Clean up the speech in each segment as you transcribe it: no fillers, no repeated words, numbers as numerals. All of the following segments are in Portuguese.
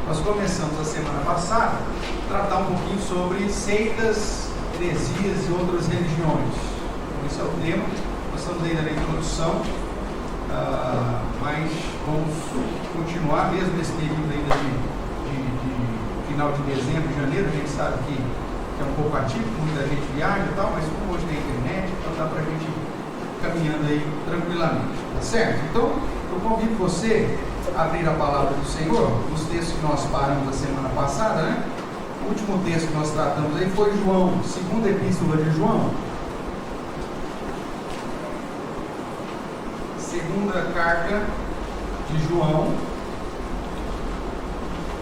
Nós começamos a semana passada a tratar um pouquinho sobre seitas, heresias e outras religiões. Esse é o tema. Nós estamos ainda na introdução, mas vamos continuar mesmo nesse período ainda de final de dezembro, janeiro. A gente sabe que é um pouco atípico, muita gente viaja e tal, mas como hoje tem internet, então dá para a gente ir caminhando aí tranquilamente, tá certo? Então, eu convido você a abrir a palavra do Senhor, os textos que nós paramos a semana passada, né? O último texto que nós tratamos aí foi João, segunda epístola de João, segunda carta de João,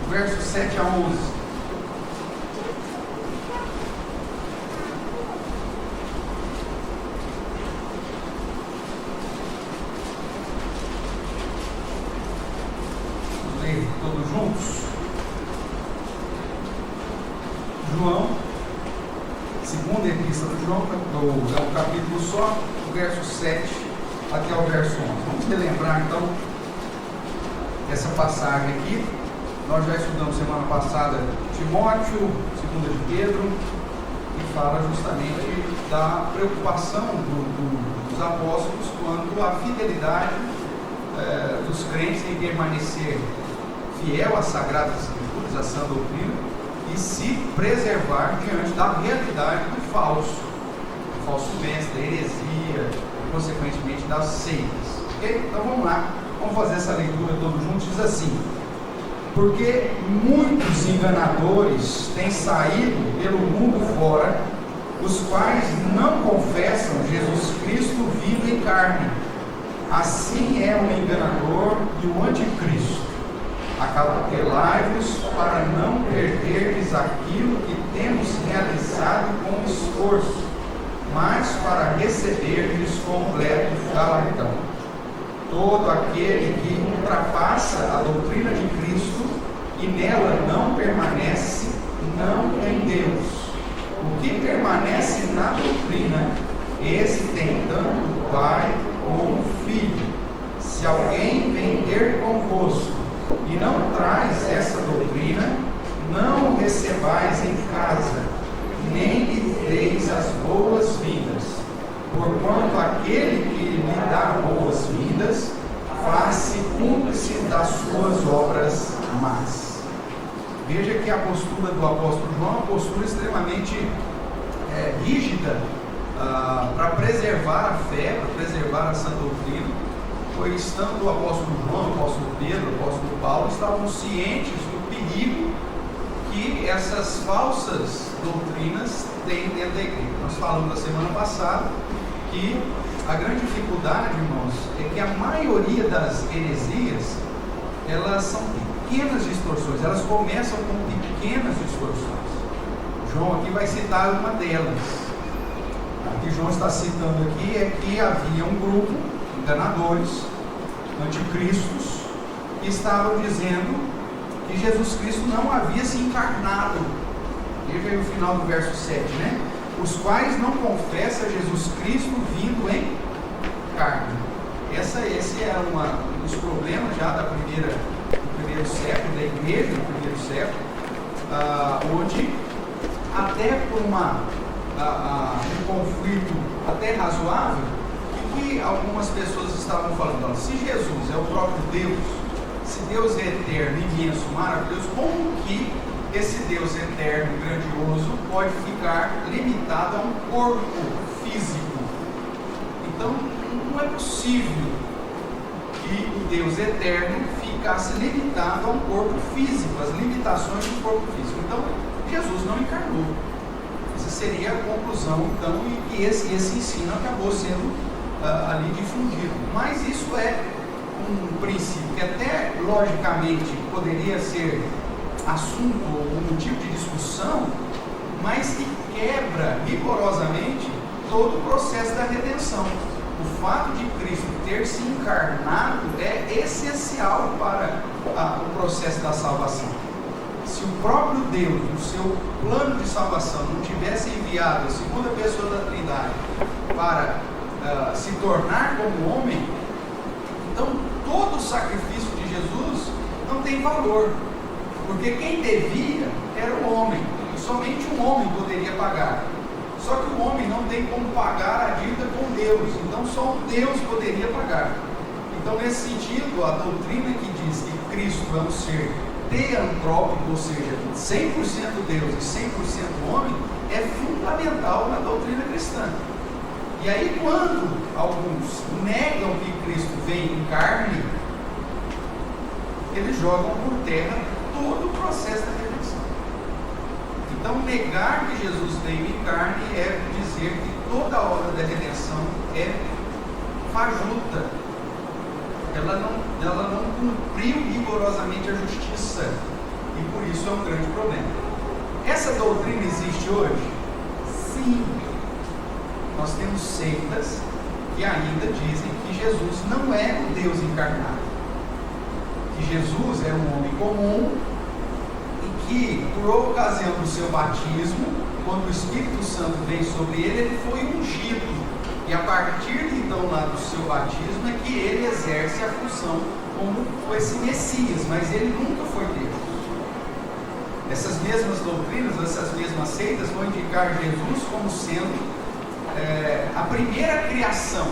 versos 7 a 11. Todos juntos. João, segunda epístola de João, é um capítulo só, do verso 7 até o verso 11. Vamos relembrar então essa passagem aqui. Nós já estudamos semana passada Timóteo, segunda de Pedro, que fala justamente da preocupação dos apóstolos quanto à fidelidade dos crentes em permanecer fiel às Sagradas Escrituras, à sã doutrina, e se preservar diante da realidade do falso mestre, da heresia, e consequentemente das seitas. Okay? Então vamos lá, vamos fazer essa leitura todos juntos. Diz assim: porque muitos enganadores têm saído pelo mundo fora, os quais não confessam Jesus Cristo vivo em carne. Assim é o enganador e o anticristo. Acautelai-vos para não perderdes aquilo que temos realizado com esforço, mas para receberdes completo galardão. Todo aquele que ultrapassa a doutrina de Cristo e nela não permanece, não tem Deus. O que permanece na doutrina, esse tem tanto o Pai como o Filho. Se alguém vem ter convosco e não traz essa doutrina, não o recebais em casa, nem lhe deis as boas-vindas, porquanto aquele que lhe dá boas-vindas faz-se cúmplice das suas obras más. Veja que a postura do apóstolo João é uma postura extremamente rígida para preservar a fé, para preservar a sã doutrina, pois tanto o apóstolo João, o apóstolo Pedro, o apóstolo Paulo estavam cientes do perigo que essas falsas doutrinas têm dentro da igreja. Nós falamos na semana passada que a grande dificuldade, irmãos, é que a maioria das heresias, elas são pequenas distorções, elas começam com pequenas distorções. João aqui vai citar uma delas. O que João está citando aqui é que havia um grupo enganadores, anticristos, que estavam dizendo que Jesus Cristo não havia se encarnado. Veja aí o final do verso 7, né? Os quais não confessam Jesus Cristo vindo em carne. Esse é um dos problemas já do primeiro século, da igreja do primeiro século, onde até por um conflito até razoável, que algumas pessoas estavam falando: se Jesus é o próprio Deus, se Deus é eterno, imenso, maravilhoso, como que esse Deus eterno, grandioso, pode ficar limitado a um corpo físico? Então, não é possível que o Deus eterno ficasse limitado a um corpo físico, as limitações do corpo físico. Então, Jesus não encarnou. Essa seria a conclusão, então, e esse ensino acabou sendo ali difundido. Mas isso é um princípio que até logicamente poderia ser assunto ou motivo de discussão, mas que quebra rigorosamente todo o processo da redenção. O fato de Cristo ter se encarnado é essencial para o processo da salvação. Se o próprio Deus, no seu plano de salvação, não tivesse enviado a segunda pessoa da Trindade para se tornar como homem, então todo o sacrifício de Jesus não tem valor. Porque quem devia era o homem, e somente um homem poderia pagar. Só que o homem não tem como pagar a dívida com Deus, então só Deus poderia pagar. Então, nesse sentido, a doutrina que diz que Cristo é um ser teantrópico, ou seja, 100% Deus e 100% homem, é fundamental na doutrina cristã. E aí, quando alguns negam que Cristo vem em carne, eles jogam por terra todo o processo da redenção. Então, negar que Jesus veio em carne é dizer que toda a obra da redenção é fajuta. Ela não cumpriu rigorosamente a justiça, e por isso é um grande problema. Essa doutrina existe hoje? Sim. Nós temos seitas que ainda dizem que Jesus não é o Deus encarnado, que Jesus é um homem comum e que, por ocasião do seu batismo, quando o Espírito Santo veio sobre ele, ele foi ungido. E a partir então lá do seu batismo é que ele exerce a função como esse Messias, mas ele nunca foi Deus. Essas mesmas doutrinas, essas mesmas seitas vão indicar Jesus como sendo a primeira criação,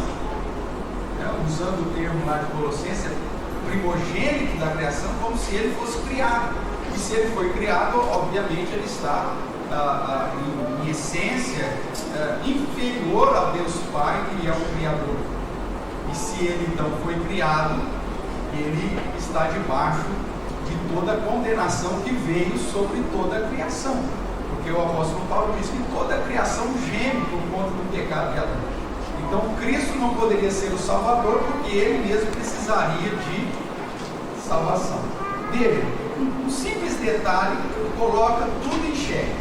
usando o termo lá de Colossenses, primogênito da criação, como se ele fosse criado. E se ele foi criado, obviamente ele está em essência inferior ao Deus Pai, que é o Criador. E se ele então foi criado, ele está debaixo de toda a condenação que veio sobre toda a criação, porque o apóstolo Paulo diz que toda a criação geme por conta do pecado de Adão. Então Cristo não poderia ser o Salvador, porque ele mesmo precisaria de salvação. Veja, um simples detalhe coloca tudo em xeque,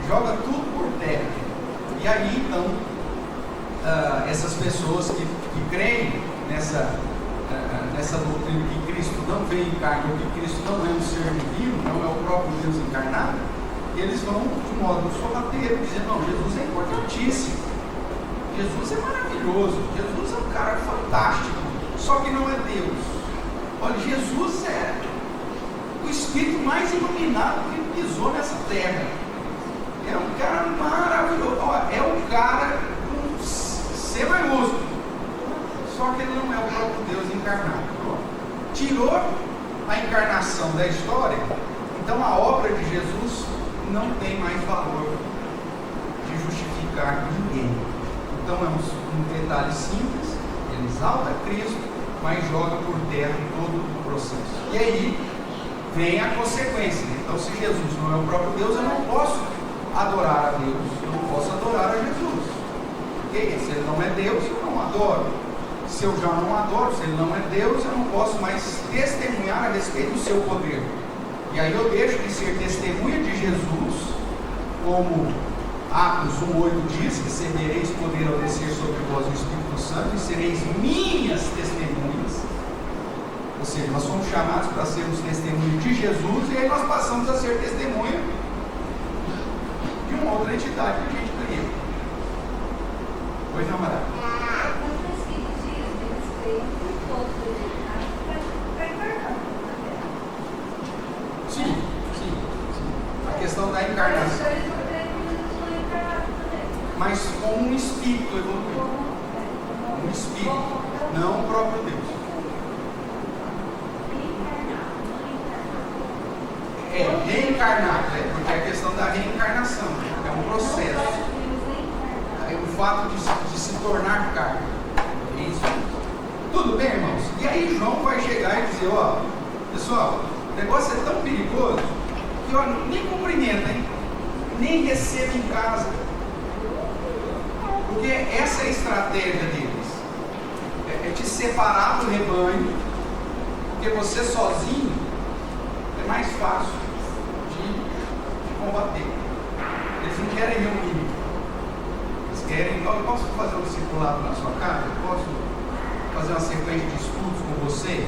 joga tudo por terra. E aí então essas pessoas que creem nessa doutrina que Cristo não veio em carne, ou que Cristo não é um ser divino, não é o próprio Deus encarnado, eles vão de modo sorrateiro dizer: não, Jesus é importantíssimo, Jesus é maravilhoso, Jesus é um cara fantástico, só que não é Deus. Olha, Jesus é o Espírito mais iluminado que pisou nessa terra. É um cara maravilhoso. É um cara com C maiúsculo. Só que ele não é o próprio Deus encarnado. Tirou a encarnação da história, então a obra de Jesus não tem mais valor de justificar ninguém. Então é um detalhe simples: ele exalta Cristo, mas joga por terra todo o processo. E aí vem a consequência. Então, se Jesus não é o próprio Deus, eu não posso adorar a Deus, eu não posso adorar a Jesus. Porque se ele não é Deus, eu não adoro. Se eu já não adoro, se ele não é Deus, eu não posso mais testemunhar a respeito do seu poder. E aí eu deixo de ser testemunha de Jesus, como Atos 1,8 diz: recebereis poder ao descer sobre vós o Espírito Santo, e sereis minhas testemunhas. Ou seja, nós somos chamados para sermos testemunhas de Jesus, e aí nós passamos a ser testemunha de uma outra entidade que a gente cria. Pois não, Mara? Sim. A questão da encarnação. Mas com um espírito evoluído. Um espírito, não o próprio Deus. Reencarnado, porque é a questão da reencarnação, é um processo. É o fato de se tornar carne. É isso. Tudo bem, irmãos? E aí João vai chegar e dizer: pessoal, o negócio é tão perigoso que nem cumprimenta, nem receba em casa. Porque essa é a estratégia deles. É te separar do rebanho, porque você sozinho é mais fácil de combater. Eles não querem reunir. Eles querem: eu posso fazer um discipulado na sua casa? Eu posso fazer uma sequência de estudos com você?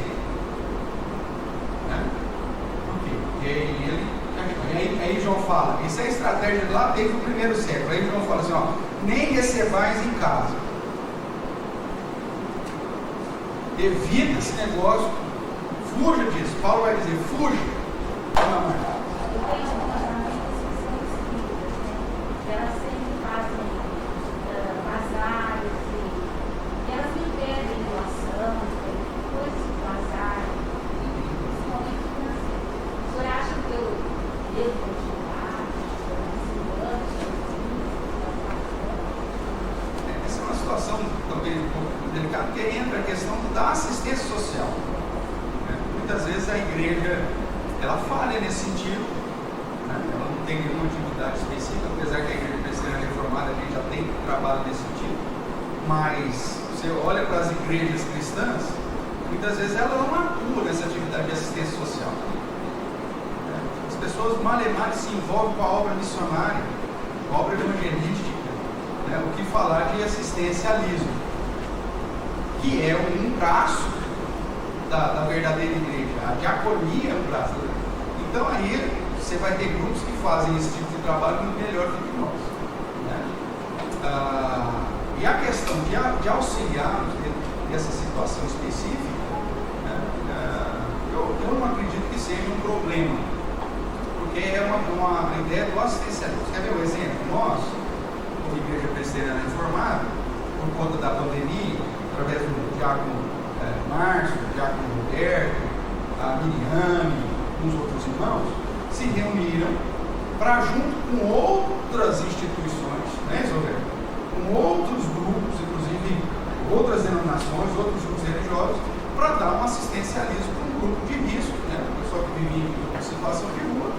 Por quê? Porque aí João fala, isso é a estratégia lá desde o primeiro século. Aí João fala assim: nem recebais em casa. Evita esse negócio, fuja disso. Paulo vai dizer: fuja. Fala, Marta. Essa é uma situação também um pouco delicada, porque entra a questão da assistência social. Muitas vezes a igreja ela falha nesse sentido, né? Ela não tem nenhuma atividade específica, apesar que a igreja presbiteriana reformada a gente já tem trabalho nesse sentido, mas você olha para as igrejas cristãs, muitas vezes ela não atua nessa atividade de assistência social. As pessoas malemar se envolvem com a obra missionária, com a obra evangelística, né? O que falar de assistencialismo, que é um braço da verdadeira igreja. A diaconia é um braço. Então aí você vai ter grupos que fazem esse tipo de trabalho muito melhor do que nós, né? E a questão de auxiliar nessa situação específica, né? Eu não acredito que seja um problema, porque é uma ideia do assistencialismo. Quer ver um exemplo? Nós, como igreja presbiteriana reformada, por conta da pandemia, através do diácono Márcio, o diácono Roberto, a Miriame, uns outros irmãos, se reuniram para, junto com outras instituições, né, Roberto? Com outros grupos, inclusive outras denominações, outros grupos religiosos, para dar um assistencialismo para um grupo de risco, né? O pessoal que vivia em situação de rua,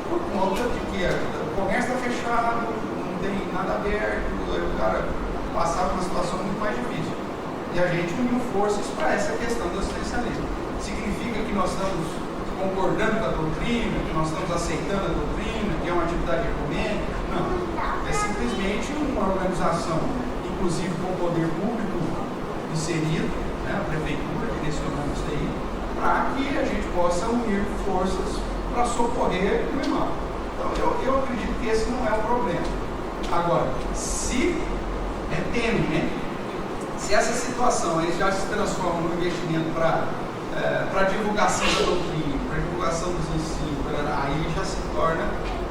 por conta de que o comércio está fechado, não tem nada aberto, o cara passava uma situação muito mais difícil. E a gente uniu forças para essa questão do assistencialismo. Significa que nós estamos concordando com a doutrina, que nós estamos aceitando a doutrina, que é uma atividade ecumênica? Não. É simplesmente uma organização, inclusive com o poder público inserido, né, a prefeitura direcionando isso aí, para que a gente possa unir forças para socorrer o irmão. Então eu acredito que esse não é o problema. Agora, se é tênue, né? Se essa situação aí já se transforma num investimento para divulgação da doutrina, para divulgação dos ensinos, aí já se torna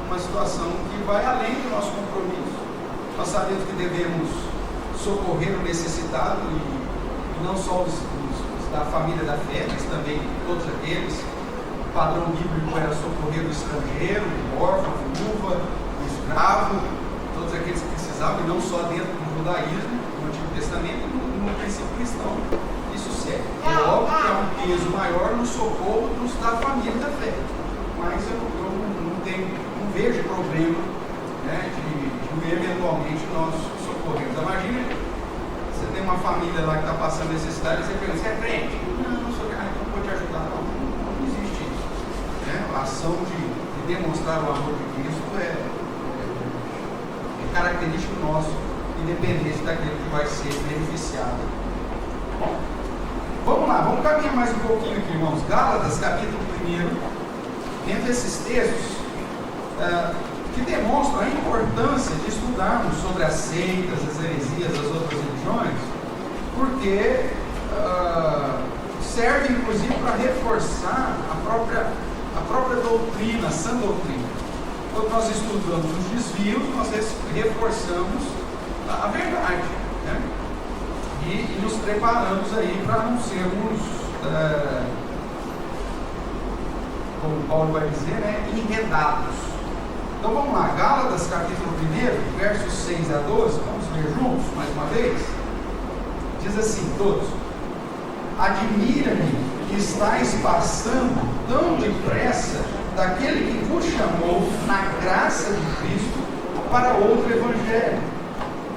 uma situação que vai além do nosso compromisso. Nós sabemos que devemos socorrer o necessitado, e não só os da família da fé, mas também todos aqueles. O padrão bíblico era socorrer o estrangeiro, o órfão, a viúva, o escravo, todos aqueles que precisavam, e não só dentro do judaísmo, no Antigo Testamento, no princípio cristão. Isso serve. É óbvio que há um peso maior no socorro da família da fé, mas eu não vejo problema, né, de eventualmente nós socorrermos. Imagina, você tem uma família lá que está passando necessidade, e você pergunta, você é crente? Não sou crente, não vou te ajudar. Não existe isso, né? A ação de demonstrar o amor de Cristo é característico nosso, independente daquele que vai ser beneficiado. Bom, vamos lá, vamos caminhar mais um pouquinho aqui, irmãos. Gálatas, capítulo 1, dentro desses textos que demonstram a importância de estudarmos sobre as seitas, as heresias das outras religiões, porque serve inclusive para reforçar a própria doutrina, a sã doutrina. Quando nós estudamos os desvios, nós reforçamos a verdade, né? E nos preparamos aí para não sermos, como Paulo vai dizer, né, enredados. Então vamos lá, Gálatas capítulo 1, versos 6 a 12, vamos ler juntos mais uma vez. Diz assim, todos: admira-me que estáis passando tão depressa daquele que vos chamou na graça de Cristo para outro evangelho,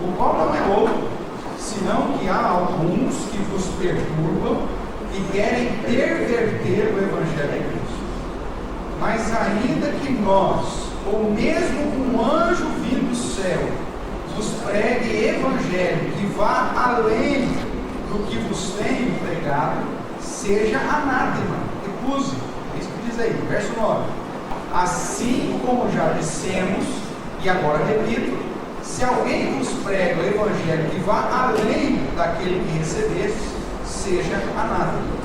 o qual não é outro, senão que há alguns que vos perturbam e querem perverter o evangelho de Cristo. Mas ainda que nós, ou mesmo um anjo vindo do céu, vos pregue evangelho que vá além do que vos tenho pregado, seja anátema, recuse. É isso que diz aí, verso 9. Assim como já dissemos, e agora repito, se alguém vos prega o evangelho que vá além daquele que recebeste, seja anátema.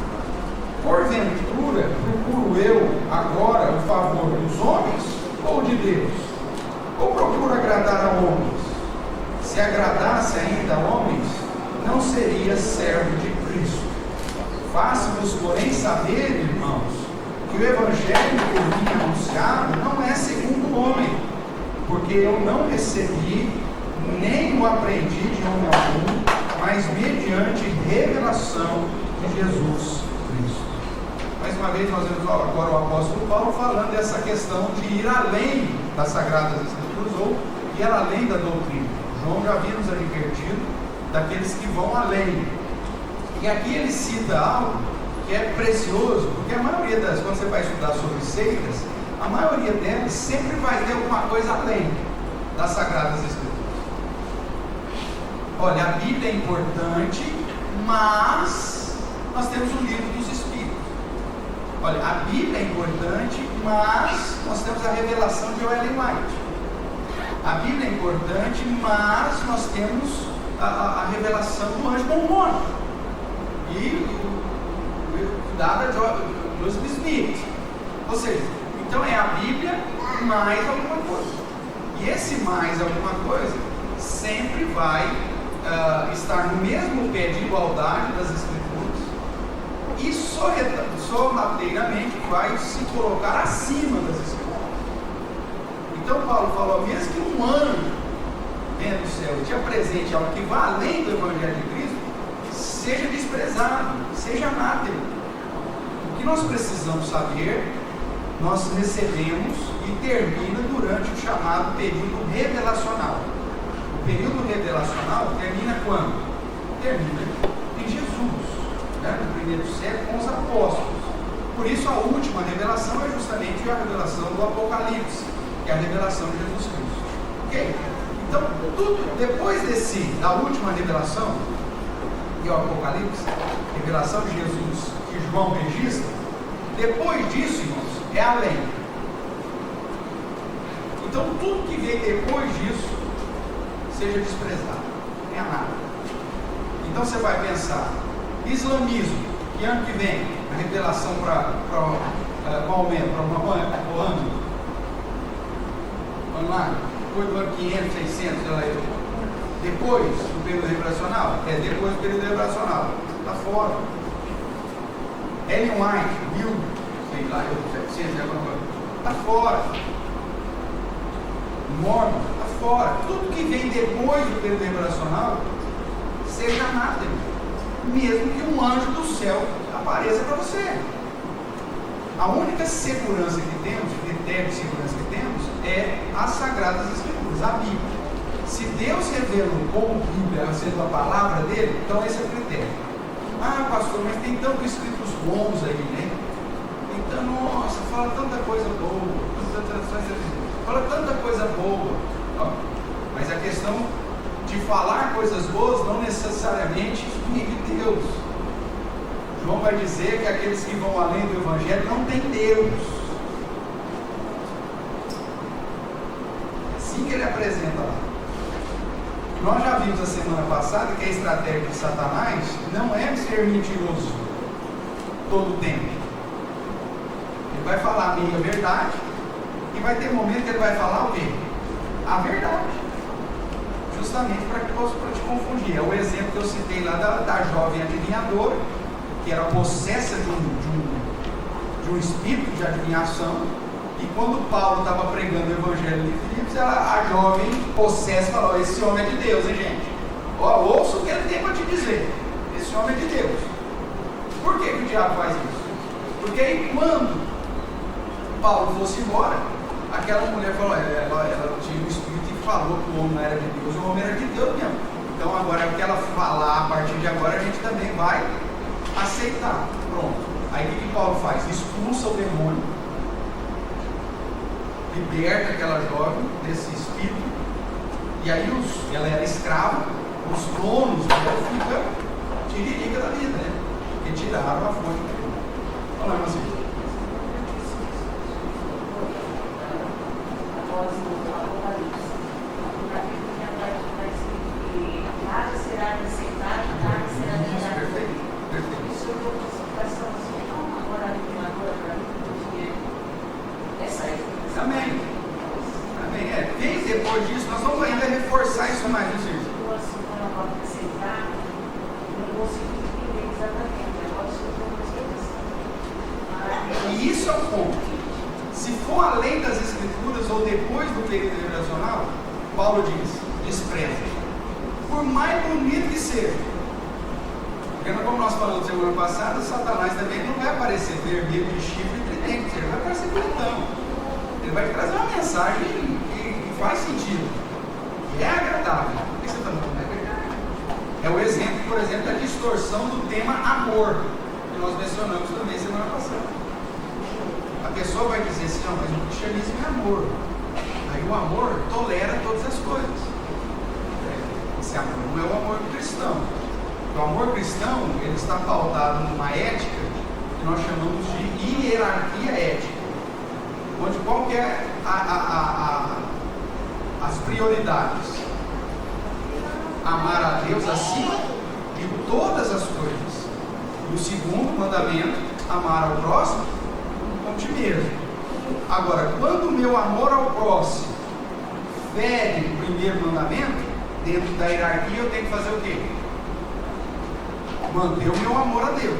Porventura, procuro procuro eu agora o favor dos homens ou de Deus? Ou procuro agradar a homens? Se agradasse ainda a homens, não seria servo de Cristo. Faça-vos, porém, saber, irmãos, que o evangelho que eu vim anunciado não é segundo o homem, porque eu não recebi, nem o aprendi de homem algum, mas mediante revelação de Jesus Cristo. Mais uma vez nós vemos agora o apóstolo Paulo falando dessa questão de ir além das Sagradas Escrituras ou ir além da doutrina. João já havia nos advertido daqueles que vão além. E aqui ele cita algo que é precioso, porque a maioria das, quando você vai estudar sobre seitas, a maioria delas sempre vai ter alguma coisa além das Sagradas Escrituras. Olha, a Bíblia é importante, mas nós temos o livro dos Espíritos. Olha, a Bíblia é importante, mas nós temos a revelação de Ellen White. A Bíblia é importante, mas nós temos a revelação do anjo mormônico e dada de Joseph Smith. Ou seja, então é a Bíblia mais alguma coisa. E esse mais alguma coisa sempre vai estar no mesmo pé de igualdade das Escrituras e sorrateiramente vai se colocar acima das Escrituras. Então Paulo falou, mesmo que um anjo vendo do céu te apresente algo que vá além do Evangelho de Cristo, seja desprezado, seja anátema. O que nós precisamos saber, nós recebemos e termina durante o chamado período revelacional. O período revelacional termina quando? Termina em Jesus, né? No primeiro século com os apóstolos. Por isso a última revelação é justamente a revelação do Apocalipse, que é a revelação de Jesus Cristo. Ok? Então, tudo depois da última revelação, que é o Apocalipse, revelação de Jesus que João registra, depois disso, irmãos, é além. Então, tudo que vem depois disso, seja desprezado, é nada. Então, você vai pensar, islamismo, que ano que vem, a revelação para Maomé, para Mohammed, vamos lá, depois do ano 500, 600, depois do período revelacional? É, depois do período revelacional, está fora. Ellen White, 1700, está fora. Mormon, está fora. Tudo que vem depois do período revelacional, seja nada, mesmo que um anjo do céu apareça para você. A única segurança que temos, critério de segurança que temos, é as Sagradas Escrituras, a Bíblia. Se Deus revelou como Bíblia, sendo a palavra dele, então esse é o critério. Ah, pastor, mas tem tantos escritos bons aí, né? Então, nossa, fala tanta coisa boa, fala tanta coisa boa. Mas a questão de falar coisas boas não necessariamente vem de Deus. João vai dizer que aqueles que vão além do Evangelho não têm Deus. Assim que ele apresenta lá. Nós já vimos a semana passada que a estratégia de Satanás não é ser mentiroso todo o tempo. Ele vai falar a meia verdade e vai ter momento que ele vai falar o quê? A verdade. Justamente para te confundir. É o exemplo que eu citei lá da jovem adivinhadora, que era possessa de um espírito de adivinhação, e quando Paulo estava pregando o Evangelho de Filipos, a jovem possessa falou, esse homem é de Deus, hein, gente? Ouça o que ele tem para te dizer, esse homem é de Deus. Por que o diabo faz isso? Porque aí quando Paulo fosse embora, aquela mulher falou, ela tinha um espírito e falou que o homem não era de Deus, o homem era de Deus mesmo. Então agora o que ela falar, a partir de agora, a gente também vai aceitar. Pronto. Aí o que Paulo faz? Expulsa o demônio, liberta aquela jovem desse espírito, e aí ela era escrava, os donos dela ficam tiririca da vida, né? Porque tiraram a fonte dele. Olha lá, meu filho. Após o Apocalipse, na Bíblia está escrito que nada será acrescentado, nada será tirado. Perfeito. Isso eu vou agora para mim. mais, Luciano. Então, assim, quando eu falo de aceitar, eu não consigo entender exatamente. Agora eu estou com E isso é o ponto. Se for além das Escrituras ou depois do período revelacional, Paulo diz: despreza. Por mais bonito que seja. Porque, como nós falamos semana passada, Satanás também não vai aparecer vermelho de chifre e tridente, ele vai aparecer bonitão. Ele vai te trazer uma mensagem que faz sentido, que é agradável. O que você está falando? É verdade. É o exemplo, por exemplo, da distorção do tema amor, que nós mencionamos também semana passada. A pessoa vai dizer assim: não, mas o cristianismo é amor. Aí o amor tolera todas as coisas. Esse amor não é o amor cristão. O amor cristão, ele está pautado numa ética que nós chamamos de hierarquia ética, onde qual que é as prioridades? Amar a Deus acima de todas as coisas. E o segundo mandamento, amar ao próximo como ti mesmo. Agora, quando o meu amor ao próximo fere o primeiro mandamento, dentro da hierarquia eu tenho que fazer o quê? Manter o meu amor a Deus.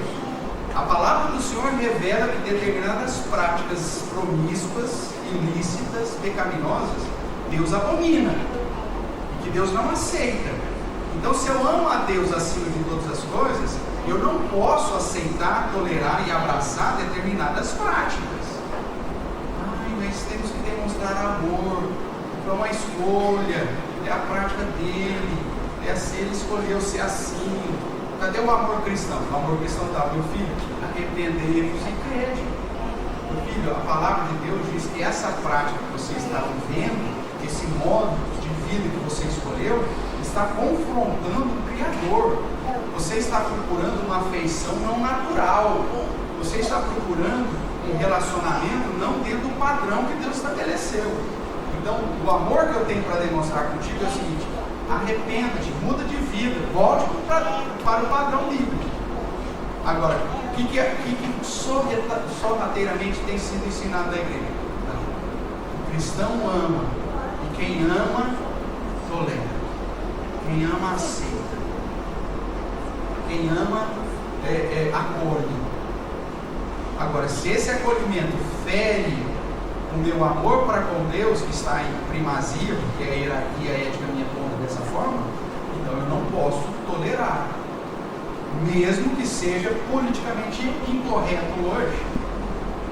A palavra do Senhor revela que determinadas práticas promíscuas, ilícitas, pecaminosas, Deus abomina e que Deus não aceita. Então, se eu amo a Deus acima de todas as coisas, eu não posso aceitar, tolerar e abraçar determinadas práticas. Mas temos que demonstrar amor. Foi uma escolha, é a prática dele, ele escolheu ser assim. Cadê o amor cristão? O amor cristão está: meu filho, arrependei-vos e crede. Meu filho, a palavra de Deus diz que essa prática que você está vivendo, esse modo de vida que você escolheu, está confrontando o Criador. Você está procurando uma afeição não natural. Você está procurando um relacionamento não dentro do padrão que Deus estabeleceu. Então, o amor que eu tenho para demonstrar contigo é o seguinte: arrependa-te, muda de vida, volte para o padrão bíblico. Agora, o que sorrateiramente tem sido ensinado na igreja? Não. O cristão ama, e quem ama, tolera. Quem ama, aceita. Quem ama, acolhe. Agora, se esse acolhimento fere o meu amor para com Deus, que está em primazia, porque a hierarquia ética me aponta dessa forma, então eu não posso tolerar. Mesmo que seja politicamente incorreto hoje,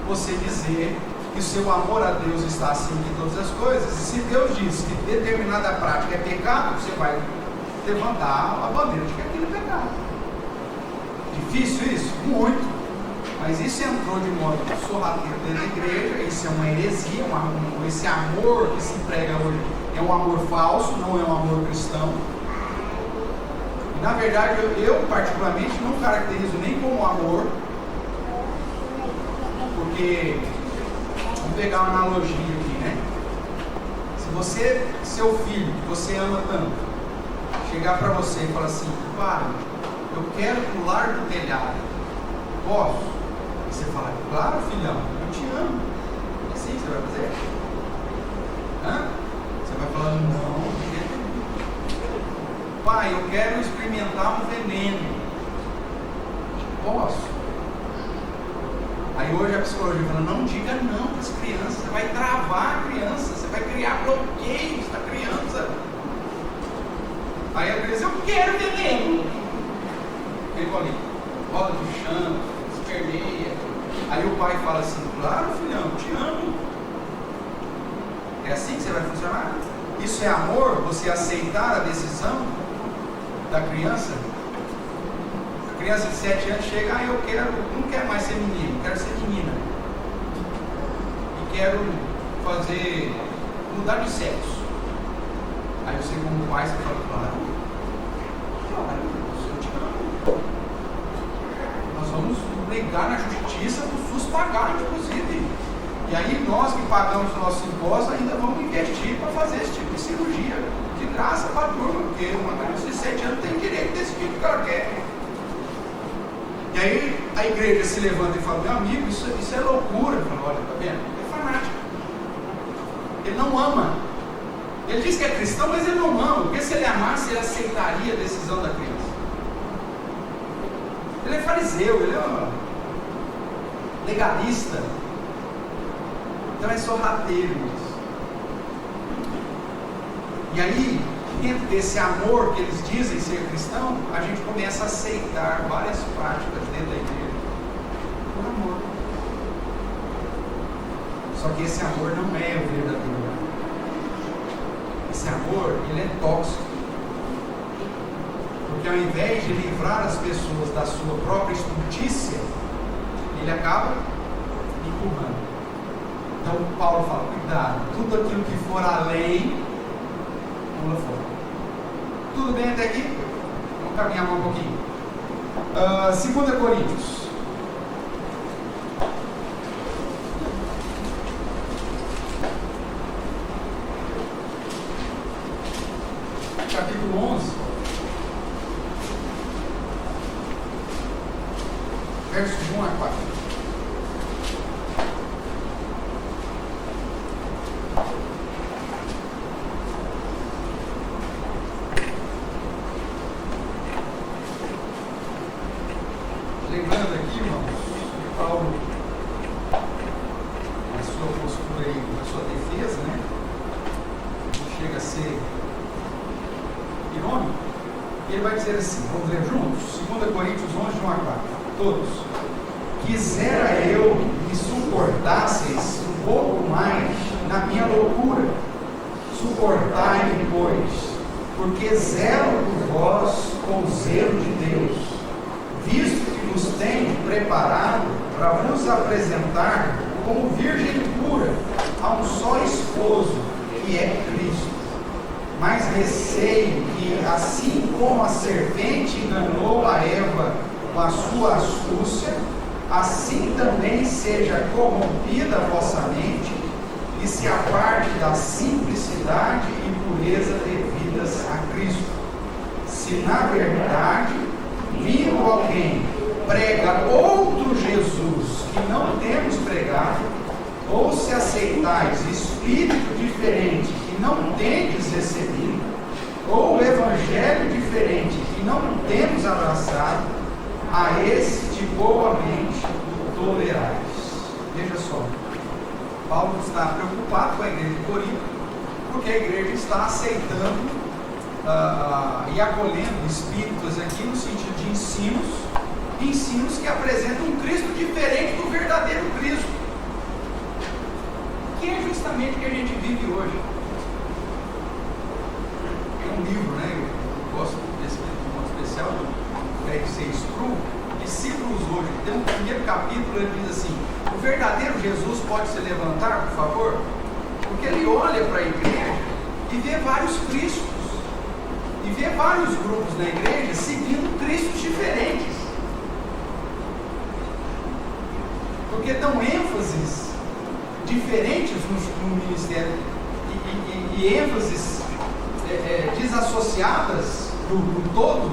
você dizer que o seu amor a Deus está acima de todas as coisas. E se Deus diz que determinada prática é pecado, você vai levantar a bandeira de que aquilo é pecado. Difícil isso? Muito. Mas isso entrou de modo sorrateiro dentro da igreja. Isso é uma heresia. Esse amor que se prega hoje é um amor falso, não é um amor cristão. E, na verdade, eu particularmente não caracterizo nem como amor, porque, vamos pegar uma analogia aqui, né? Se você, seu filho, que você ama tanto, chegar para você e falar assim: pai, eu quero pular do telhado, posso? E você fala: claro, filhão, eu te amo. É assim que você vai fazer? Você vai falar: não, pai, eu quero experimentar um veneno, posso? Aí hoje a psicologia fala: não diga não para as crianças, você vai travar a criança, você vai criar bloqueios da criança. Aí a criança: eu quero veneno. Pegou ali, roda do chão, esperneia. Aí o pai fala assim: claro, filhão, eu te amo. É assim que você vai funcionar? Isso é amor? Você aceitar a decisão da criança? A criança de 7 anos chega: não quero mais ser menino, quero ser menina. E quero mudar de sexo. Aí você, como pai, você fala: claro, eu te amo. Nós vamos brigar na justiça do SUS pagar, inclusive. E aí nós que pagamos o nosso imposto ainda vamos investir para fazer esse tipo de cirurgia de graça para a turma, porque uma criança de 7 anos tem direito desse tipo que ela quer. E aí a igreja se levanta e fala: meu amigo, isso é loucura. Fala: olha, tá vendo? É fanático. Ele não ama. Ele diz que é cristão, mas ele não ama, porque se ele amasse, ele aceitaria a decisão da criança. Ele é fariseu, ele é legalista. Então é sorrateiro isso. E aí, dentro desse amor que eles dizem ser cristão, a gente começa a aceitar várias práticas dentro da igreja por amor. Só que esse amor não é o verdadeiro amor. Esse amor, ele é tóxico. Porque ao invés de livrar as pessoas da sua própria estultícia, ele acaba empurrando. Então Paulo fala, cuidado, tudo aquilo que for além, pula fora. Tudo bem até aqui? Vamos caminhar mais um pouquinho. 2 Coríntios. Capítulo 11. Versos de 1 a 4. Lembrando aqui, irmãos, que Paulo, na sua postura aí, na sua defesa, né? Não chega a ser irônico. Ele vai dizer assim, vamos ler juntos? 2 Coríntios 11, de 1 a 4. Todos. Quisera eu me suportasseis um pouco mais na minha loucura. Suportai-me, pois, porque zelo por vós com zelo de Deus, visto que vos tenho preparado para vos apresentar como virgem pura a um só esposo, que é Cristo. Mas receio que, assim como a serpente enganou a Eva com a sua astúcia, assim também seja corrompida a vossa mente e se aparte da simplicidade e pureza devidas a Cristo. Se na verdade, vindo alguém prega outro Jesus que não temos pregado, ou se aceitais espírito diferente que não tendes recebido, ou evangelho diferente que não temos abraçado, a esse de boamente tolerais. Veja só, Paulo está preocupado com a igreja de Corinto, porque a igreja está aceitando e acolhendo espíritos aqui no sentido de ensinos que apresentam um Cristo diferente do verdadeiro Cristo, que é justamente o que a gente vive hoje. Tem um livro, né? Eu gosto desse livro de modo especial, do Greg C. Stru, Discípulos Hoje. Tem um primeiro capítulo, ele diz assim: o verdadeiro Jesus pode se levantar, por favor? Porque ele olha para a igreja e vê vários Cristos, e vê vários grupos na igreja seguindo Cristos diferentes, porque dão ênfases diferentes no ministério e ênfases desassociadas do todo,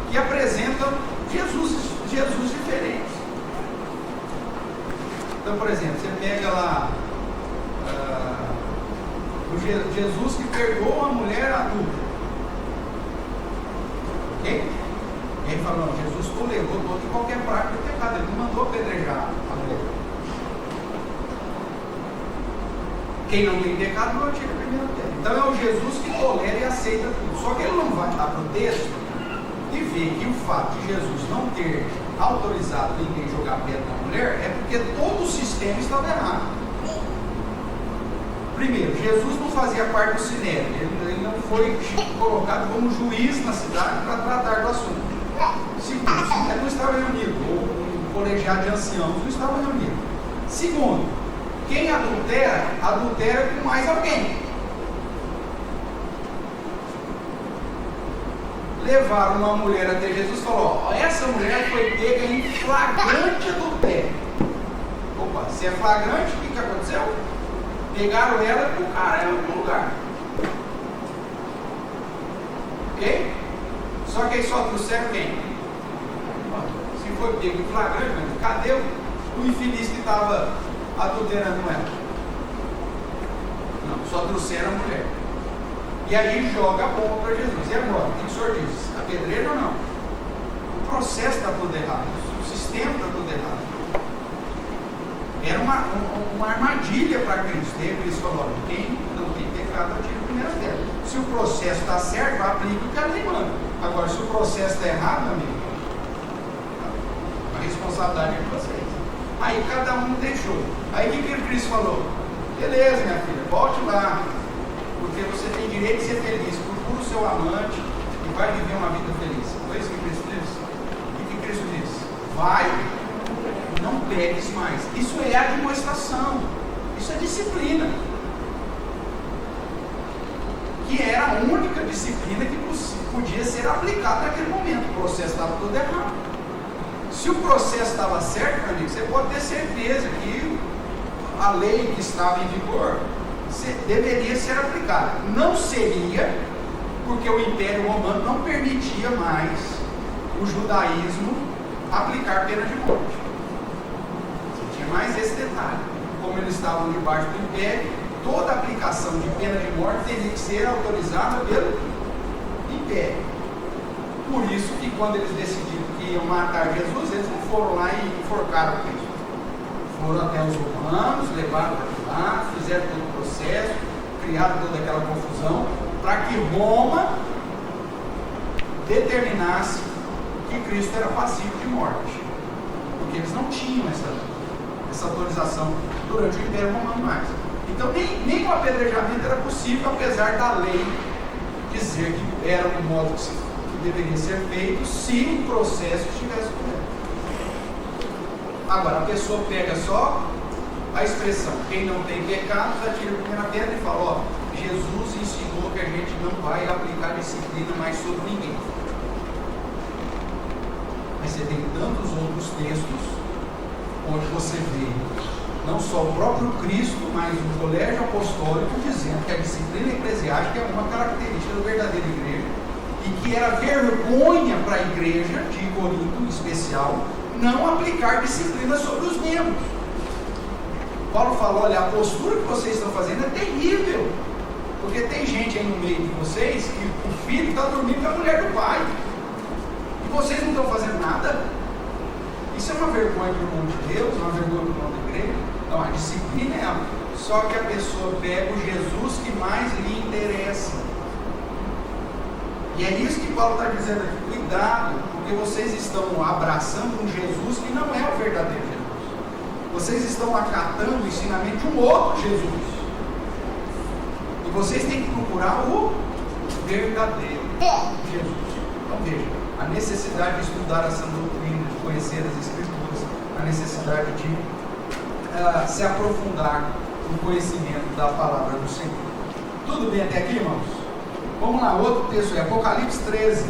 que apresentam Jesus diferentes. Então, por exemplo, você pega lá o Jesus que perdoa a mulher adulta, ok? E ele fala, não, Jesus tolerou todo e qualquer prática de pecado, ele não mandou apedrejar a mulher. Quem não tem pecado não atira a primeira pedra. Então é o Jesus que tolera e aceita tudo. Só que ele não vai estar para o texto e ver que o fato de Jesus não ter autorizado ninguém jogar pedra na mulher é porque todo o sistema estava errado. Primeiro, Jesus não fazia parte do sinédrio, ele não foi colocado como juiz na cidade para tratar do assunto. Segundo, o sinédrio não estava reunido, ou um colegiado de anciãos não estava reunido. Segundo, quem adultera com mais alguém. Levaram uma mulher até Jesus e falou: ó, essa mulher foi pega em flagrante adultério. Opa, se é flagrante, o que aconteceu? Pegaram ela e o cara em outro lugar. Ok? Só que aí só trouxeram quem? Se foi pego em flagrante, cadê o infeliz que estava adulterando ela? Não, só trouxeram a mulher. E aí joga a bomba para Jesus. E agora? O que o senhor diz? Apedreja ou não? O processo está tudo errado. O sistema está tudo errado. Era uma armadilha para Cristo. E Cristo falou: quem não tem pecado, atira a primeira pedra. Se o processo está certo, aplica o que a lei manda. Agora, se o processo está errado, amigo, a responsabilidade é de vocês. Aí cada um deixou. Aí o que Cristo falou? Beleza, minha filha, volte lá, porque você tem direito de ser feliz. Procura o seu amante e vai viver uma vida feliz. Foi isso que Cristo disse? O que Cristo disse? Vai, não peques mais. Isso é admoestação, isso é disciplina, que era a única disciplina que podia ser aplicada naquele momento. O processo estava todo errado. Se o processo estava certo, meu amigo, você pode ter certeza que a lei que estava em vigor deveria ser aplicada. Não seria, porque o Império Romano não permitia mais o judaísmo aplicar pena de morte. Você tinha mais esse detalhe. Como eles estavam debaixo do Império, toda aplicação de pena de morte teria que ser autorizada pelo Império. Por isso que quando eles decidiram que iam matar Jesus, eles não foram lá e enforcaram Cristo. Foram até os romanos, levaram para lá, fizeram todo o processo, criaram toda aquela confusão, para que Roma determinasse que Cristo era passível de morte. Porque eles não tinham essa autorização durante o Império Romano mais. Então nem o apedrejamento era possível, apesar da lei dizer que era um modo que deveria ser feito se o processo estivesse correto. Agora, a pessoa pega só a expressão, quem não tem pecados, atira a primeira pedra e fala: ó, Jesus ensinou que a gente não vai aplicar disciplina mais sobre ninguém. Mas você tem tantos outros textos onde você vê não só o próprio Cristo, mas o colégio apostólico dizendo que a disciplina eclesiástica é uma característica da verdadeira igreja e que era vergonha para a igreja de Corinto, em especial, não aplicar disciplina sobre os membros. Paulo falou: olha, a postura que vocês estão fazendo é terrível, porque tem gente aí no meio de vocês que o filho está dormindo com a mulher do pai e vocês não estão fazendo nada. Isso é uma vergonha para o nome de Deus, uma vergonha para o nome da igreja. Então a disciplina é algo, só que a pessoa pega o Jesus que mais lhe interessa. E é isso que Paulo está dizendo aqui: cuidado, porque vocês estão abraçando um Jesus que não é o verdadeiro Jesus. Vocês estão acatando o ensinamento de um outro Jesus. E vocês têm que procurar o verdadeiro Jesus. Então veja, a necessidade de estudar essa doutrina, de conhecer as Escrituras, a necessidade de se aprofundar no conhecimento da palavra do Senhor. Tudo bem até aqui, irmãos? Vamos lá, outro texto é Apocalipse 13.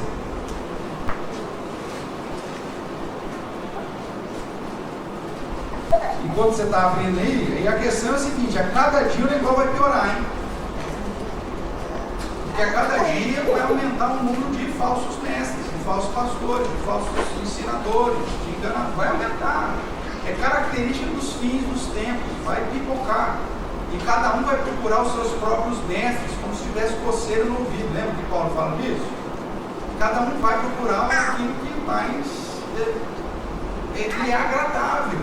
Enquanto você está abrindo aí, a questão é a seguinte: a cada dia o negócio vai piorar, hein? Porque a cada dia vai aumentar o número de falsos mestres, de falsos pastores, de falsos ensinadores, de enganadores. Vai aumentar. É característica dos fins dos tempos, vai pipocar. E cada um vai procurar os seus próprios mestres, como se tivesse coceira no ouvido. Lembra que Paulo fala disso? Cada um vai procurar aquilo que mais é agradável.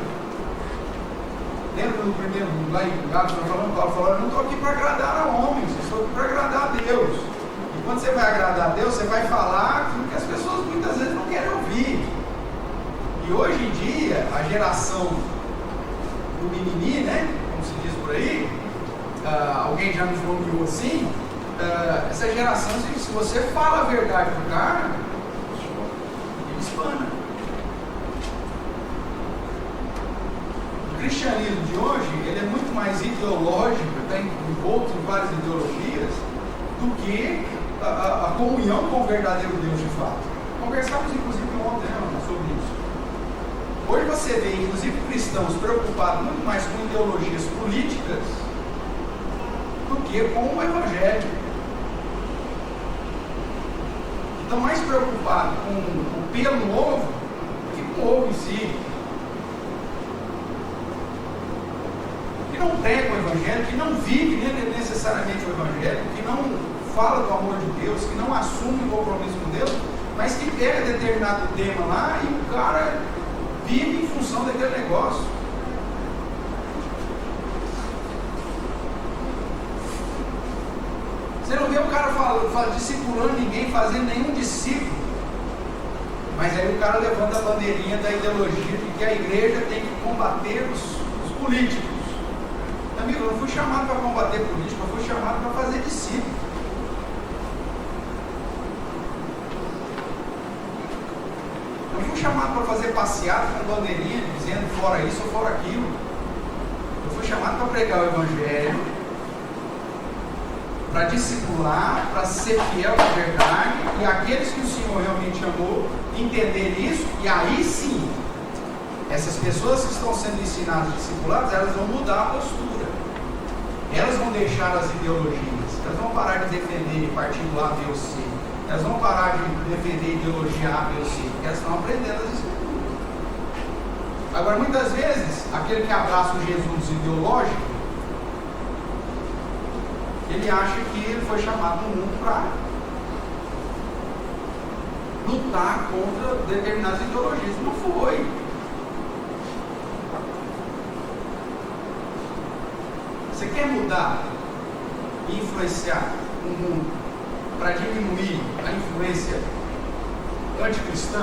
Lembra no primeiro, lá em Gálatas, Paulo falou: eu não estou aqui para agradar a homens, eu estou aqui para agradar a Deus. E quando você vai agradar a Deus, você vai falar aquilo que as pessoas muitas vezes não querem ouvir. E hoje em dia, a geração do mimimi, né, como se diz por aí, alguém já nos nomeou assim, essa geração, se você fala a verdade pro cara, ele espana. O cristianismo de hoje, ele é muito mais ideológico, está envolto em várias ideologias, do que a comunhão com o verdadeiro Deus de fato. Conversamos inclusive ontem, né, sobre isso. Hoje você vê, inclusive, cristãos preocupados muito mais com ideologias políticas do que com o Evangelho. Estão mais preocupados com o pelo no ovo do que com o ovo em si. Que não prega o Evangelho, que não vive necessariamente o Evangelho, que não fala do amor de Deus, que não assume um compromisso com Deus, mas que pega determinado tema lá e o cara vive em função daquele negócio. Você não vê o cara discipulando ninguém, fazendo nenhum discípulo. Mas aí o cara levanta a bandeirinha da ideologia de que a igreja tem que combater os políticos. Amigo, eu não fui chamado para combater político, eu fui chamado para fazer discípulo. Eu fui chamado para fazer passeata com bandeirinha, dizendo fora isso ou fora aquilo. Eu fui chamado para pregar o evangelho, para discipular, para ser fiel à verdade, e aqueles que o Senhor realmente amou, entender isso, e aí sim, essas pessoas que estão sendo ensinadas, discipuladas, elas vão mudar a postura, elas vão deixar as ideologias, elas vão parar de defender partido A, B ou C, elas vão parar de defender ideologia A, B ou C, porque elas estão aprendendo as escrituras. Agora, muitas vezes, aquele que abraça o Jesus ideológico, ele acha que ele foi chamado no mundo para lutar contra determinadas ideologias. Não foi. Você quer mudar e influenciar o mundo para diminuir a influência anticristã?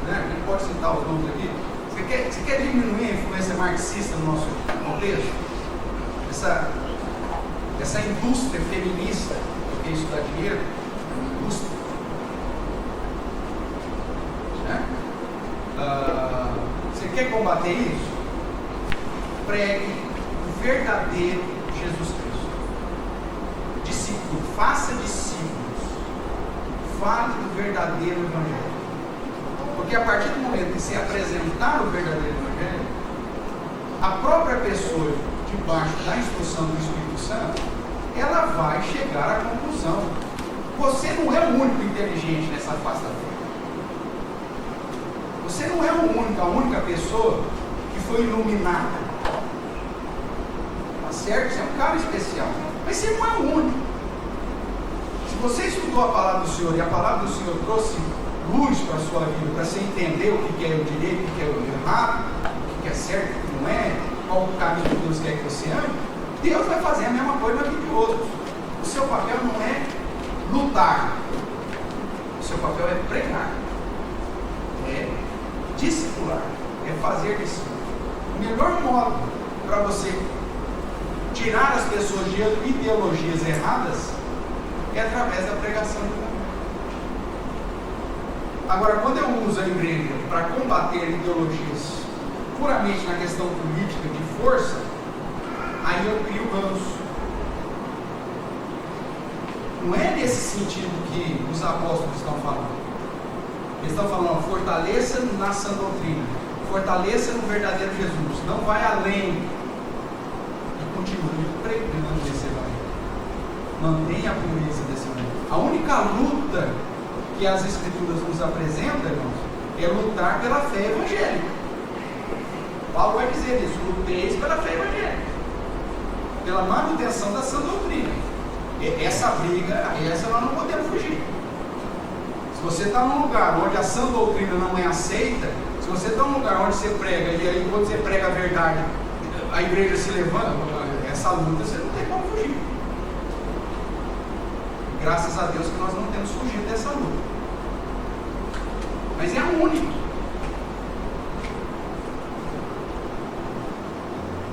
Né? Não pode citar os nomes aqui. Você quer diminuir a influência marxista no nosso contexto? Essa indústria feminista, porque isso dá dinheiro, é uma indústria. Né? Você quer combater isso? Pregue o verdadeiro Jesus Cristo. Discípulo, faça discípulos. Fale do verdadeiro Evangelho. Porque a partir do momento que você apresentar o verdadeiro Evangelho, a própria pessoa, debaixo da instrução do Espírito Santo, ela vai chegar à conclusão: você não é o único inteligente nessa face da terra. Você não é a única pessoa que foi iluminada. Tá certo? Você é um cara especial, mas você não é o único. Se você estudou a palavra do Senhor e a palavra do Senhor trouxe luz para a sua vida, para você entender o que é o direito, o que é o errado, o que é certo, o que não é, qual o caminho que Deus quer que você ande, Deus vai fazer a mesma coisa na vida de outros. O seu papel não é lutar, o seu papel é pregar, é discipular, é fazer discípulo. O melhor modo para você tirar as pessoas de ideologias erradas é através da pregação do Evangelho. Agora, quando eu uso a igreja para combater ideologias puramente na questão política de força, aí eu crio ranço. Não é nesse sentido que os apóstolos estão falando. Eles estão falando: fortaleça na sã doutrina, fortaleça no verdadeiro Jesus, não vai além, e continue pregando esse evangelho, mantenha a pureza desse evangelho. A única luta que as Escrituras nos apresentam, irmãos, é lutar pela fé evangélica. Paulo vai dizer isso: luteis pela fé evangélica, pela manutenção da sã doutrina. Essa briga, essa nós não podemos fugir. Se você está num lugar onde a sã doutrina não é aceita, se você está num lugar onde você prega, e aí quando você prega a verdade, a igreja se levanta, essa luta você não tem como fugir. Graças a Deus que nós não temos fugido dessa luta. Mas é a única.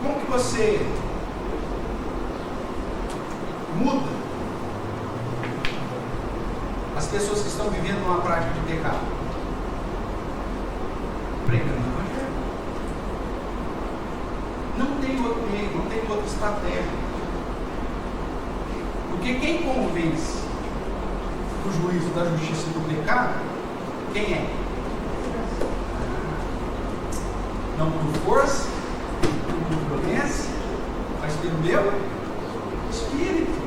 Como que você muda as pessoas que estão vivendo uma prática de pecado? Pregando o Evangelho. Não tem outro meio, não tem outra estratégia. Porque quem convence do juízo, da justiça e do pecado, quem é? Não por força, não por violência, mas pelo meu Espírito.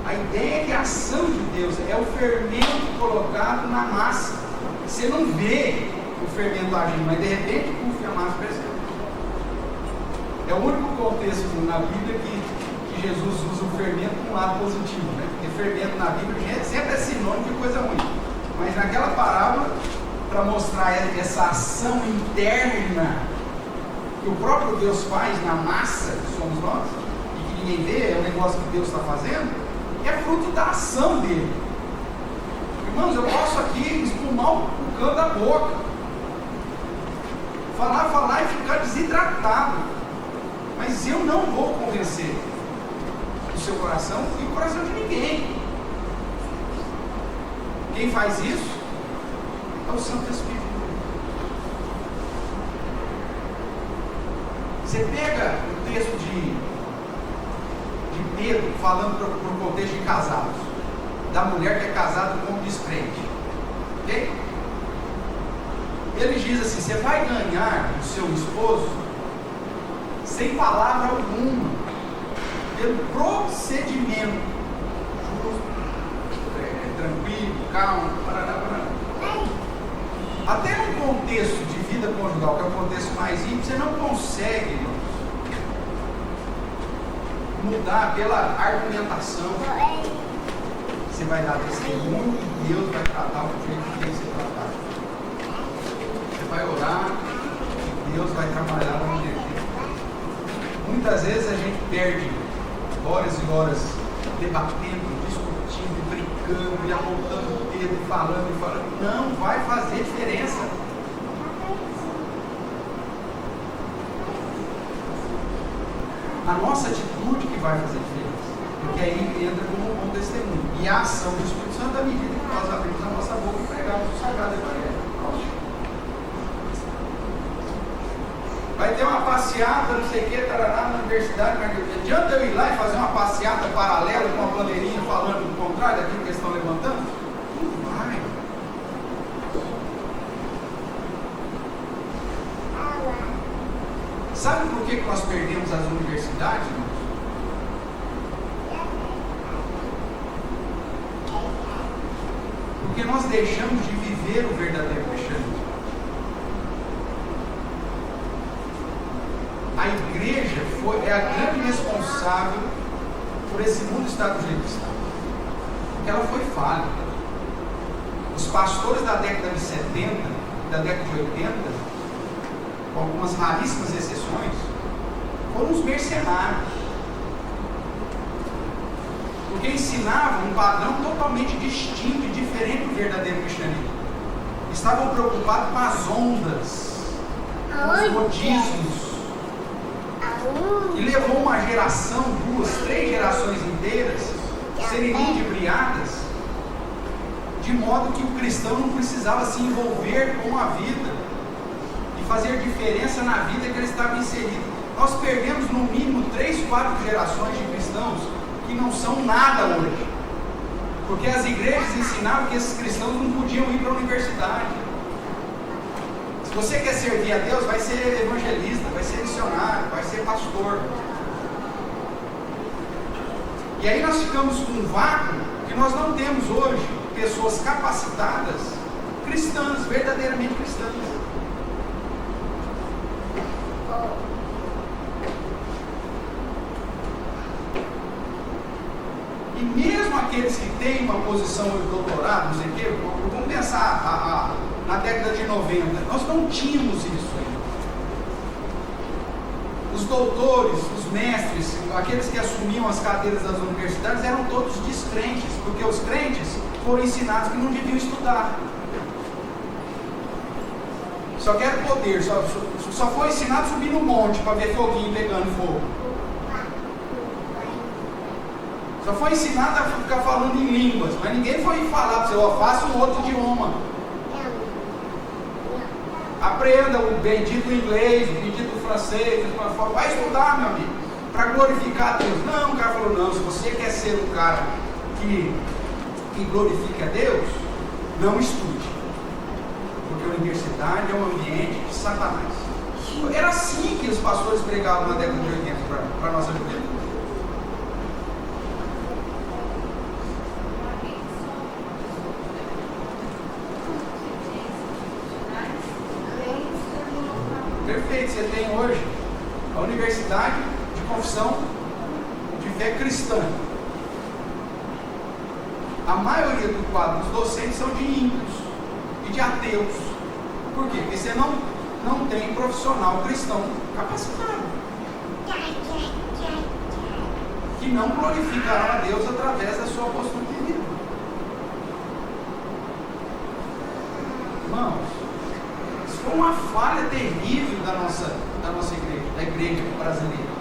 A ideia é que a ação de Deus é o fermento colocado na massa. Você não vê o fermento agindo, mas de repente, a massa percebe. É o único contexto na Bíblia que que Jesus usa o fermento com um lado positivo, né? Porque fermento na Bíblia sempre é sinônimo de coisa ruim. Mas naquela parábola, para mostrar essa ação interna que o próprio Deus faz na massa, que somos nós, e que ninguém vê, é um negócio que Deus está fazendo, é fruto da ação dele. Irmãos, eu posso aqui espumar o canto da boca, falar e ficar desidratado, mas eu não vou convencer o seu coração e o coração de ninguém. Quem faz isso é o Santo Espírito. Você pega o texto de Pedro falando para o contexto de casados, da mulher que é casada com um descrente, ok? Ele diz assim: você vai ganhar o seu esposo sem palavra alguma, pelo procedimento justo, tranquilo, calmo, até no contexto de vida conjugal, que é o contexto mais íntimo, você não consegue, irmãos, mudar pela argumentação. Você vai dar testemunho e Deus vai tratar o jeito que tem que ser tratado. Você vai orar e Deus vai trabalhar no jeito. Muitas vezes a gente perde horas e horas debatendo, discutindo, brincando e apontando o dedo, falando e falando. Não vai fazer diferença. A nossa atitude que vai fazer diferença. Porque aí entra como um bom testemunho. E a ação do Espírito Santo à medida que nós abrimos a nossa boca e pregamos o Sagrado Evangelho. Vai ter uma passeata, não sei o que, tarará, na universidade, mas adianta eu ir lá e fazer uma passeata paralela com uma bandeirinha falando o contrário daquilo que eles estão levantando? Não vai. Sabe por que nós perdemos as universidades, irmãos? Porque nós deixamos de viver o verdadeiro cristianismo. A igreja é a grande responsável por esse mundo estar do jeito que está. Porque ela foi falha. Os pastores da década de 70 e da década de 80, com algumas raríssimas exceções, foram os mercenários. Porque ensinavam um padrão totalmente distinto e diferente do verdadeiro cristianismo. Estavam preocupados com as ondas, com os modismos. E levou uma geração, 2, 3 gerações inteiras serem ludibriadas, de modo que o cristão não precisava se envolver com a vida e fazer diferença na vida que ele estava inserido. Nós perdemos no mínimo 3, 4 gerações de cristãos que não são nada hoje, porque as igrejas ensinavam que esses cristãos não podiam ir para a universidade. Se você quer servir a Deus, vai ser evangelista, vai ser missionário, vai ser pastor. E aí nós ficamos com um vácuo que nós não temos hoje pessoas capacitadas, cristãs, verdadeiramente cristãs. E mesmo aqueles que têm uma posição de doutorado, não sei o quê, vamos pensar na década de 90, nós não tínhamos isso ainda. Os doutores, os mestres, aqueles que assumiam as cadeiras das universidades eram todos descrentes, porque os crentes foram ensinados que não deviam estudar. Só quero poder, só foi ensinado a subir no monte para ver foguinho pegando fogo. Só foi ensinado a ficar falando em línguas, mas ninguém foi falar para você, faça um outro idioma. Aprenda o bendito inglês, o bendito francês, vai estudar, meu amigo, para glorificar a Deus. Não, o cara falou, não, se você quer ser um cara que glorifique a Deus, não estude, porque a universidade é um ambiente de Satanás. Era assim que os pastores pregavam na década de 80 para a nossa juventude. Perfeito, você tem hoje a universidade de confissão de fé cristã, a maioria do quadro dos docentes são de ímpios e de ateus. Por quê? Porque você não tem profissional cristão capacitado, que não glorificará a Deus através da sua postura de vida. Irmãos, isso foi uma falha terrível da nossa igreja, da igreja brasileira.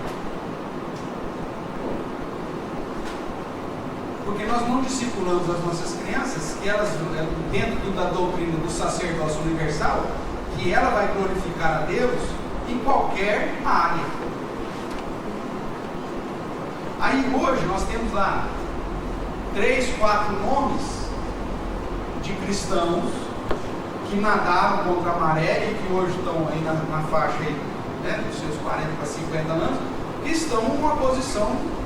Porque nós não discipulamos as nossas crianças, que elas, dentro da doutrina do sacerdócio universal, que ela vai glorificar a Deus em qualquer área. Aí hoje nós temos lá 3, 4 nomes de cristãos que nadavam contra a maré e que hoje estão aí na faixa aí, né, dos seus 40 para 50 anos, que estão numa posição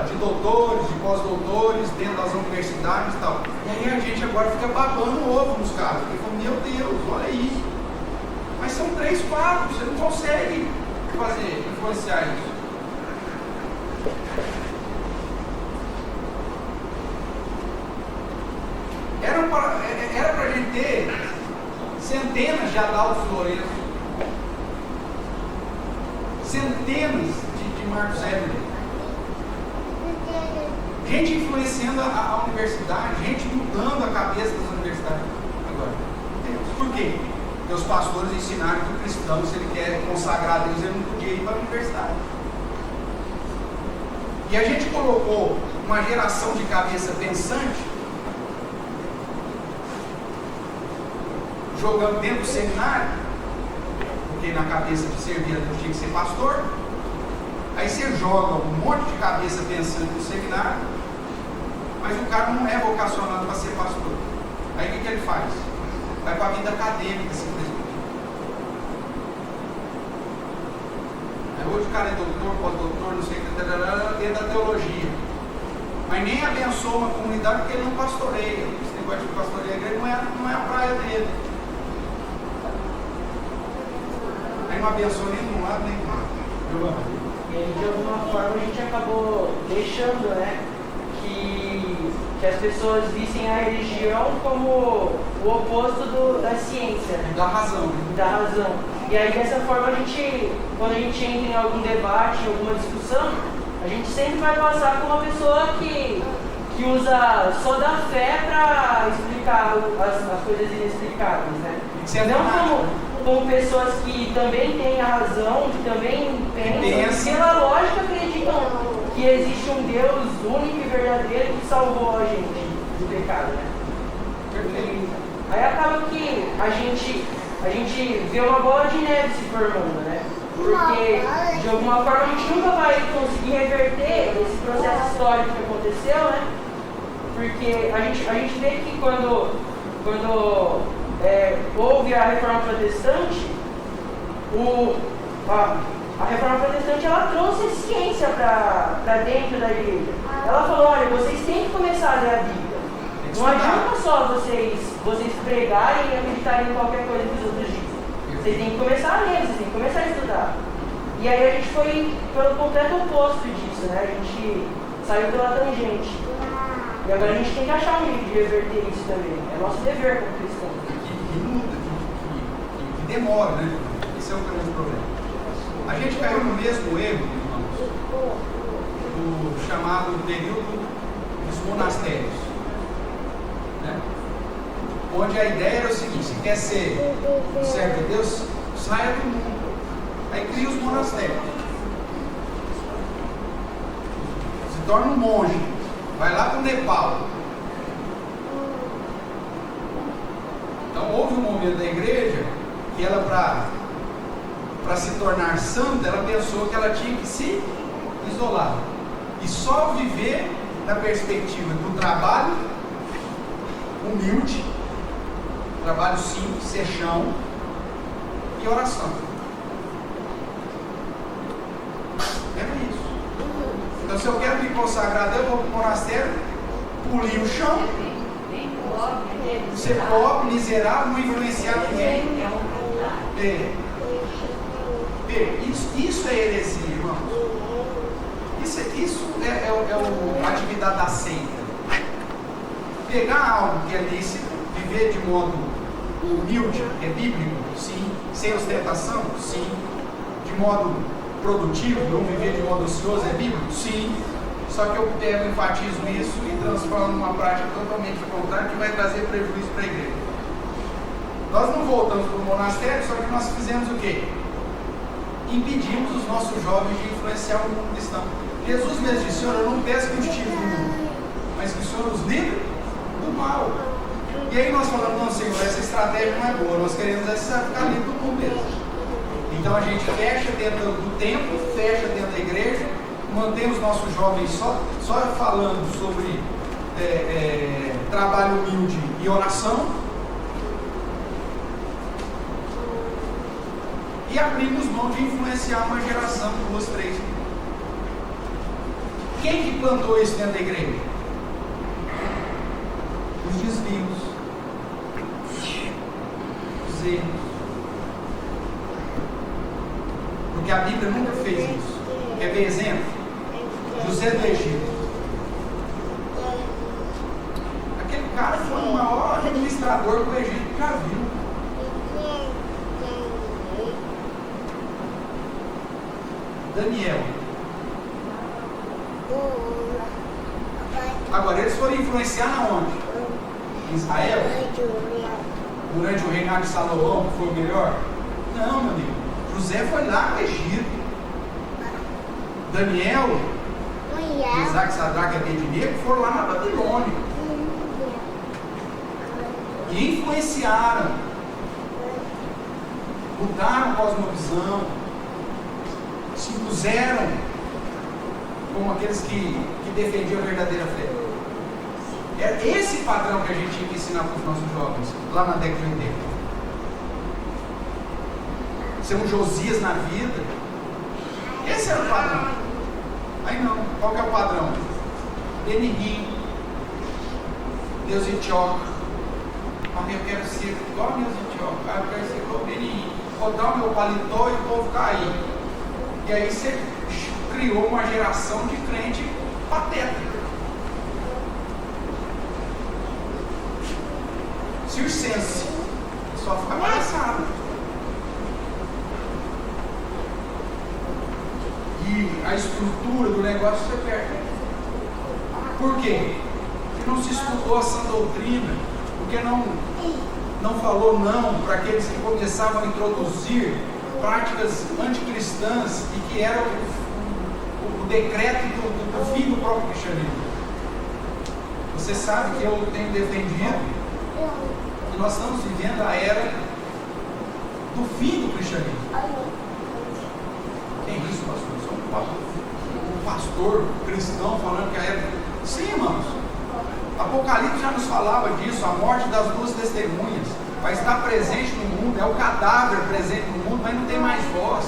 de doutores, de pós-doutores dentro das universidades e tal. E aí a gente agora fica babando o ovo nos caras, porque fala, meu Deus, olha aí. Mas são 3, 4, você não consegue influenciar isso. Era para a gente ter centenas de Adalto Florencio, centenas de Marcos Evelyn, gente influenciando a universidade, gente mudando a cabeça das universidades. Agora, por quê? Porque os pastores ensinaram que o cristão, se ele quer consagrar a Deus, ele não podia ir para a universidade. E a gente colocou uma geração de cabeça pensante jogando dentro do seminário, porque na cabeça de servir a Deus tinha que ser pastor. Aí você joga um monte de cabeça pensando no seminário, mas o cara não é vocacionado para ser pastor. Aí o que ele faz? Vai para a vida acadêmica, simplesmente. Aí hoje o cara é doutor, pós-doutor, não sei o que, dentro da teologia. Mas nem abençoa uma comunidade porque ele não pastoreia. Esse negócio de pastoreia a igreja não é a praia dele. Aí não abençoa nem de um lado nem do outro. E aí, de alguma forma, a gente acabou deixando, né, que as pessoas vissem a religião como o oposto da ciência, né? Da razão. Da razão. E aí, dessa forma, quando a gente entra em algum debate, em alguma discussão, a gente sempre vai passar por uma pessoa que usa só da fé para explicar as coisas inexplicáveis, né? Não como pessoas que também têm a razão, que também pensam, pela lógica acreditam que existe um Deus único e verdadeiro que salvou a gente do pecado, né? Perfeito. Aí acaba que a gente vê uma bola de neve se formando, né? Porque de alguma forma a gente nunca vai conseguir reverter esse processo histórico que aconteceu, né? Porque a gente vê que quando houve a Reforma Protestante, a Reforma Protestante ela trouxe a ciência para dentro da igreja. Ela falou, olha, vocês têm que começar a ler a Bíblia. Não adianta só vocês pregarem e acreditarem em qualquer coisa que os outros dizem. Vocês têm que começar a ler, vocês têm que começar a estudar. E aí a gente foi pelo completo oposto disso, né? A gente saiu pela tangente. E agora a gente tem que achar um jeito de reverter isso também. É nosso dever como cristãos. Que muda, que demora, né? Esse é o grande problema. A gente caiu no mesmo erro, irmãos, do chamado período dos monastérios, né? Onde a ideia era o seguinte: se quer ser servo de Deus, saia do mundo. Aí cria os monastérios. Se torna um monge. Vai lá para o Nepal. Então houve um momento da igreja que ela, para se tornar santa, ela pensou que ela tinha que se isolar e só viver na perspectiva do trabalho humilde, trabalho simples, ser chão e oração. Era isso. Então, se eu quero me consagrar, eu vou para o monastério, polir o chão, ser pobre, miserável, não influenciar ninguém. Isso é heresia, irmãos. Isso é a atividade da seita. Pegar algo que é lícito, viver de modo humilde, é bíblico, sim. Sem ostentação, sim. De modo produtivo, não viver de modo ocioso, é bíblico, sim. Só que eu pego, enfatizo isso e transformo numa prática totalmente contrária que vai trazer prejuízo para a igreja. Nós não voltamos para o monastério, só que nós fizemos o quê? Impedimos os nossos jovens de influenciar o mundo cristão. Jesus mesmo disse: Senhor, eu não peço que os tire do mundo, mas que o Senhor os livre do mal. E aí nós falamos: não, Senhor, essa estratégia não é boa, nós queremos ficar livre do mundo mesmo. Então a gente fecha dentro do templo, fecha dentro da igreja, mantém os nossos jovens só falando sobre trabalho humilde e oração, e abrimos mão de influenciar uma geração, 2, 3. Quem que plantou isso dentro da igreja? Os desvios, os erros. Porque a Bíblia nunca fez isso. Quer ver exemplo? José do Egito. Aquele cara foi o maior administrador que o Egito já viu. Daniel. Agora, eles foram influenciar na onde? Em Israel? Durante o reinado de Salomão, que foi o melhor? Não, meu amigo. José foi lá no Egito. Daniel, Isaac, Sadraque e Abednego foram lá na Babilônia. E influenciaram. Mudaram a cosmovisão. Se impuseram como aqueles que defendiam a verdadeira fé. É esse padrão que a gente tinha que ensinar para os nossos jovens, lá na década de 80. Ser um Josias na vida. Esse era o padrão. Aí não, qual que é o padrão? Benigno, Deus Antioco. Eu quero ser igual a Deus Antioco. Eu quero ser igual a Benigno. Botar o meu paletó e o povo cair. E aí você criou uma geração de crente patética. Circense. Só fica palhaçada. E a estrutura do negócio você perde. Por quê? Porque não se estudou a sã doutrina. Porque não falou não para aqueles que começavam a introduzir práticas anticristãs e que era o decreto do fim do próprio cristianismo. Você sabe que eu tenho defendido que nós estamos vivendo a era do fim do cristianismo. Tem isso, pastor? Eu sou um pastor cristão falando que a era... Sim, irmãos. Apocalipse já nos falava disso, a morte das duas testemunhas vai estar presente no mundo, é o cadáver presente no mundo, mas não tem mais voz.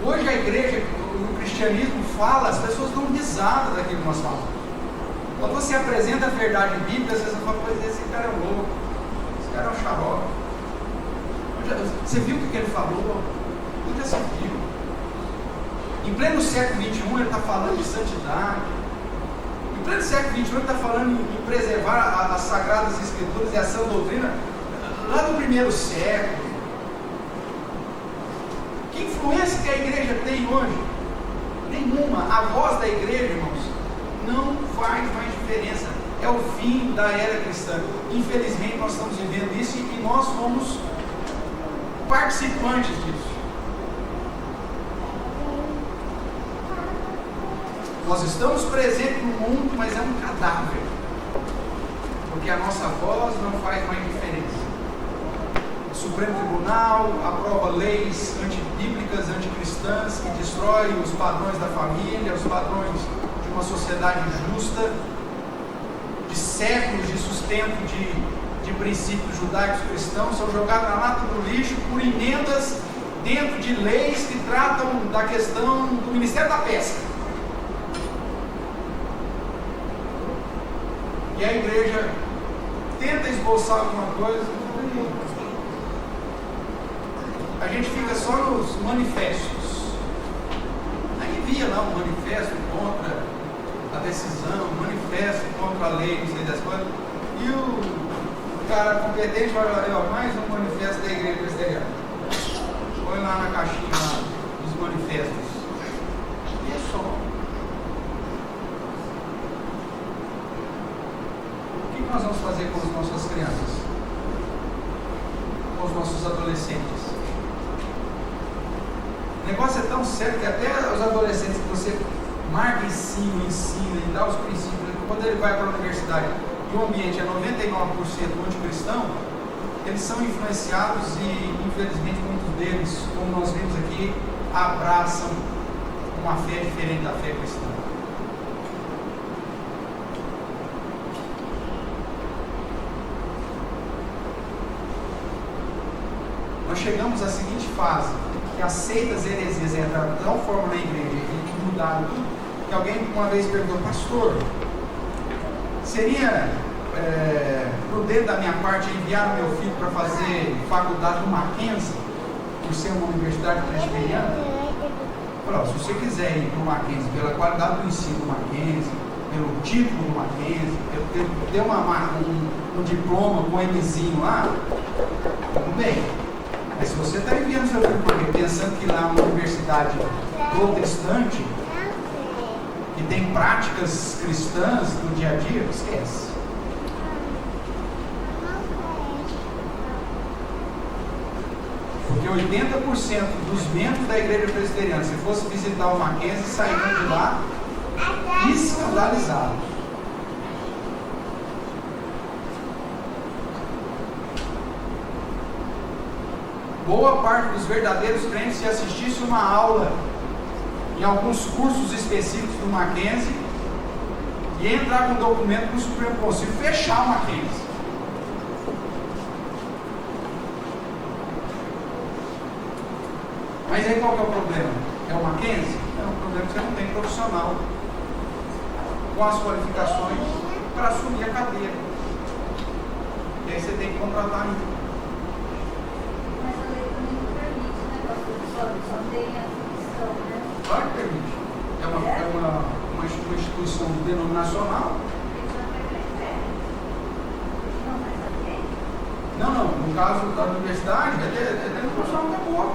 Hoje a igreja, o cristianismo fala, as pessoas dão risada daquilo que nós falamos. Quando você apresenta a verdade bíblica, às vezes você fala: pois esse cara é louco, esse cara é um xarope. Você viu o que ele falou? Onde você viu? Em pleno século XXI ele está falando de santidade. Em pleno século XXI ele está falando em preservar as sagradas escrituras e a sã doutrina lá do primeiro século. Que influência que a igreja tem hoje? Nenhuma. A voz da igreja, irmãos, não faz mais diferença. É o fim da era cristã. Infelizmente nós estamos vivendo isso e nós somos participantes disso. Nós estamos presentes no mundo, mas é um cadáver. Porque a nossa voz não faz mais diferença. O Supremo Tribunal aprova leis antibíblicas, anticristãs, que destroem os padrões da família, os padrões de uma sociedade justa, de séculos de sustento de princípios judaicos cristãos, são jogados na lata do lixo por emendas dentro de leis que tratam da questão do Ministério da Pesca. E a igreja tenta esboçar alguma coisa, a gente fica só nos manifestos. Aí fazia lá um manifesto contra a decisão, um manifesto contra a lei, não sei das coisas, e o cara competente vai lá, ó, mais um manifesto da igreja presbiteriana. Põe lá na caixinha lá, dos manifestos. E é só. O que nós vamos fazer com as nossas crianças? Com os nossos adolescentes? O negócio é tão sério que até os adolescentes que você marca ensina e dá os princípios, quando ele vai para a universidade e o ambiente é 99% anticristão, eles são influenciados e, infelizmente, muitos deles, como nós vimos aqui, abraçam uma fé diferente da fé cristã. Nós chegamos à seguinte fase, que as seitas heresias entraram de tal forma na igreja e que mudaram tudo, que alguém uma vez perguntou: pastor, seria prudente da minha parte enviar o meu filho para fazer faculdade no Mackenzie, por ser uma universidade presbiteriana? Falou: se você quiser ir para o Mackenzie pela qualidade do ensino do Mackenzie, pelo título do Mackenzie, ter um diploma com um Mzinho lá, tudo bem. Mas se você está enviando seu filho porque pensando que lá é uma universidade protestante, que tem práticas cristãs no dia a dia, esquece. Porque 80% dos membros da igreja presbiteriana, se fosse visitar o Mackenzie, saíram de lá escandalizados. Boa parte dos verdadeiros crentes, se assistisse uma aula em alguns cursos específicos do Mackenzie, e entrar com um documento para o Supremo Conselho fechar o Mackenzie. Mas aí qual que é o problema? É o Mackenzie? É um problema que você não tem profissional com as qualificações para assumir a cadeira. E aí você tem que contratar um. Mas a lei também não permite, né, pastor? Só tem a função, né? Claro que permite. É uma instituição denominacional. Não, no caso da universidade, é dentro do profissional da boa.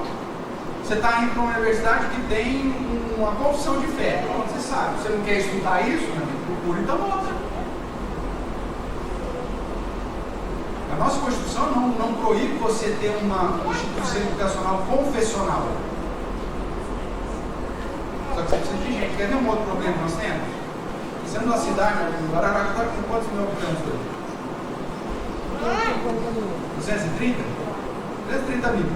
Você está indo para uma universidade que tem uma confissão de fé. Você sabe, você não quer estudar isso, né? Procure então outra. A nossa Constituição não proíbe você ter uma instituição educacional confessional. Só que você precisa de gente. Quer ver um outro problema que nós temos? Sendo uma cidade, o Araraquara está com quantos mil habitantes hoje? 230? 230 mil.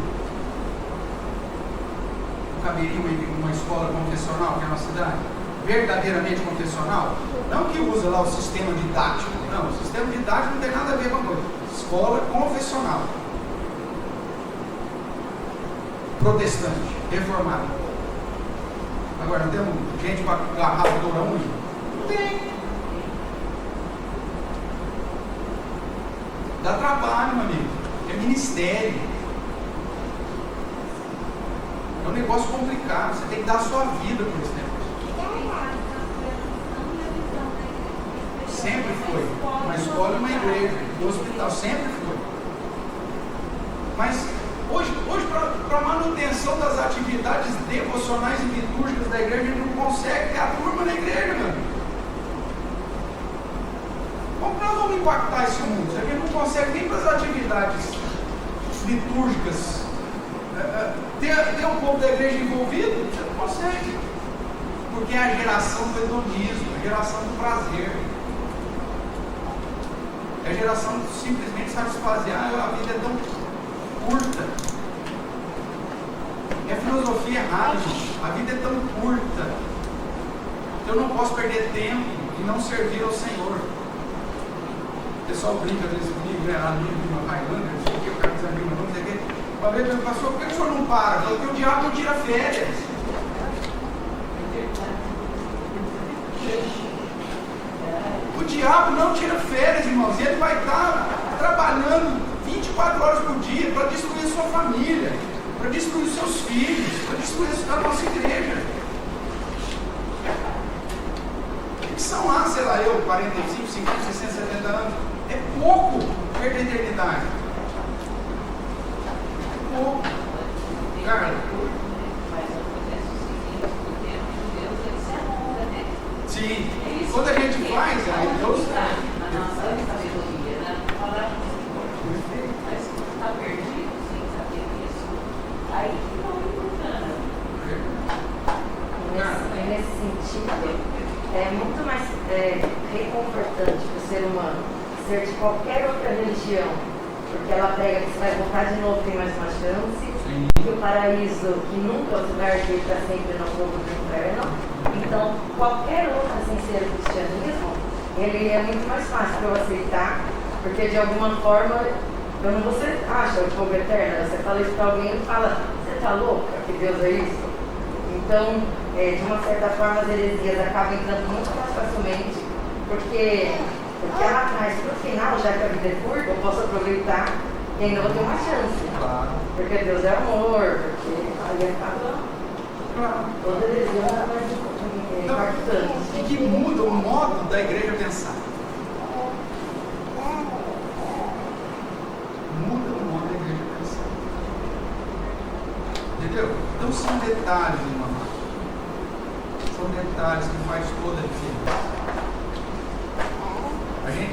Caberia uma escola confessional, que é uma cidade verdadeiramente confessional? Não que usa lá o sistema didático. Não, o sistema didático não tem nada a ver com a coisa. Escola confessional. Protestante, reformada. Agora, não temos gente para agarrar o doutor a unha? Não tem. Dá trabalho, meu amigo. É ministério. É um negócio complicado. Você tem que dar a sua vida por esse negócio. Sempre foi. Uma escola e uma igreja. Um hospital sempre foi. Mas hoje para a manutenção das atividades devocionais e litúrgicas da igreja, a gente não consegue ter a turma na igreja, meu amigo. Como que nós vamos impactar esse mundo? Se a gente não consegue nem para as atividades litúrgicas ter um povo da igreja envolvido, você não consegue. Porque é a geração do hedonismo, a geração do prazer. É a geração de simplesmente satisfazer. A vida é tão curta. É filosofia errada, gente. A vida é tão curta. Eu não posso perder tempo e não servir ao Senhor. O pessoal brinca às vezes comigo, né? Amigo de uma Highlander, não sei o que, o cara desanima, não sei o que. Uma vez ele passou, por que o senhor não para? Porque o diabo não tira férias. O diabo não tira férias, irmãos. E ele vai estar trabalhando 24 horas por dia para destruir sua família, para destruir seus filhos, para destruir a nossa igreja. são lá, sei lá, 45, 50, 60, 70 anos. É pouco perto da eternidade. É pouco. Carlos. Mas acontece o seguinte, o tempo de Deus, ele se alonga, né? Sim. É isso Quando a gente que faz, aí Deus na nossa sabedoria, né? Falar mas está perdido sem saber isso. Aí que não engana. Nesse sentido, é muito mais reconfortante para o ser humano ser de qualquer outra religião, porque ela prega que você vai voltar de novo, tem mais uma chance, que o paraíso, que nunca você vai arder para sempre no fogo do inferno. Então, qualquer outra sem ser o cristianismo, ele é muito mais fácil para eu aceitar, porque de alguma forma, quando você acha o fogo eterno, você fala isso para alguém e fala, você está louca que Deus é isso? Então, de uma certa forma, as heresias acabam entrando muito mais facilmente, porque lá atrás, no final, já que a vida é curta, eu posso aproveitar e ainda vou ter uma chance. Claro. Porque Deus é amor, porque aí acaba toda heresia mais impactante. E que muda o modo da igreja pensar. Muda o modo da igreja pensar. Entendeu? Então são detalhes, irmão. São detalhes que faz toda a diferença.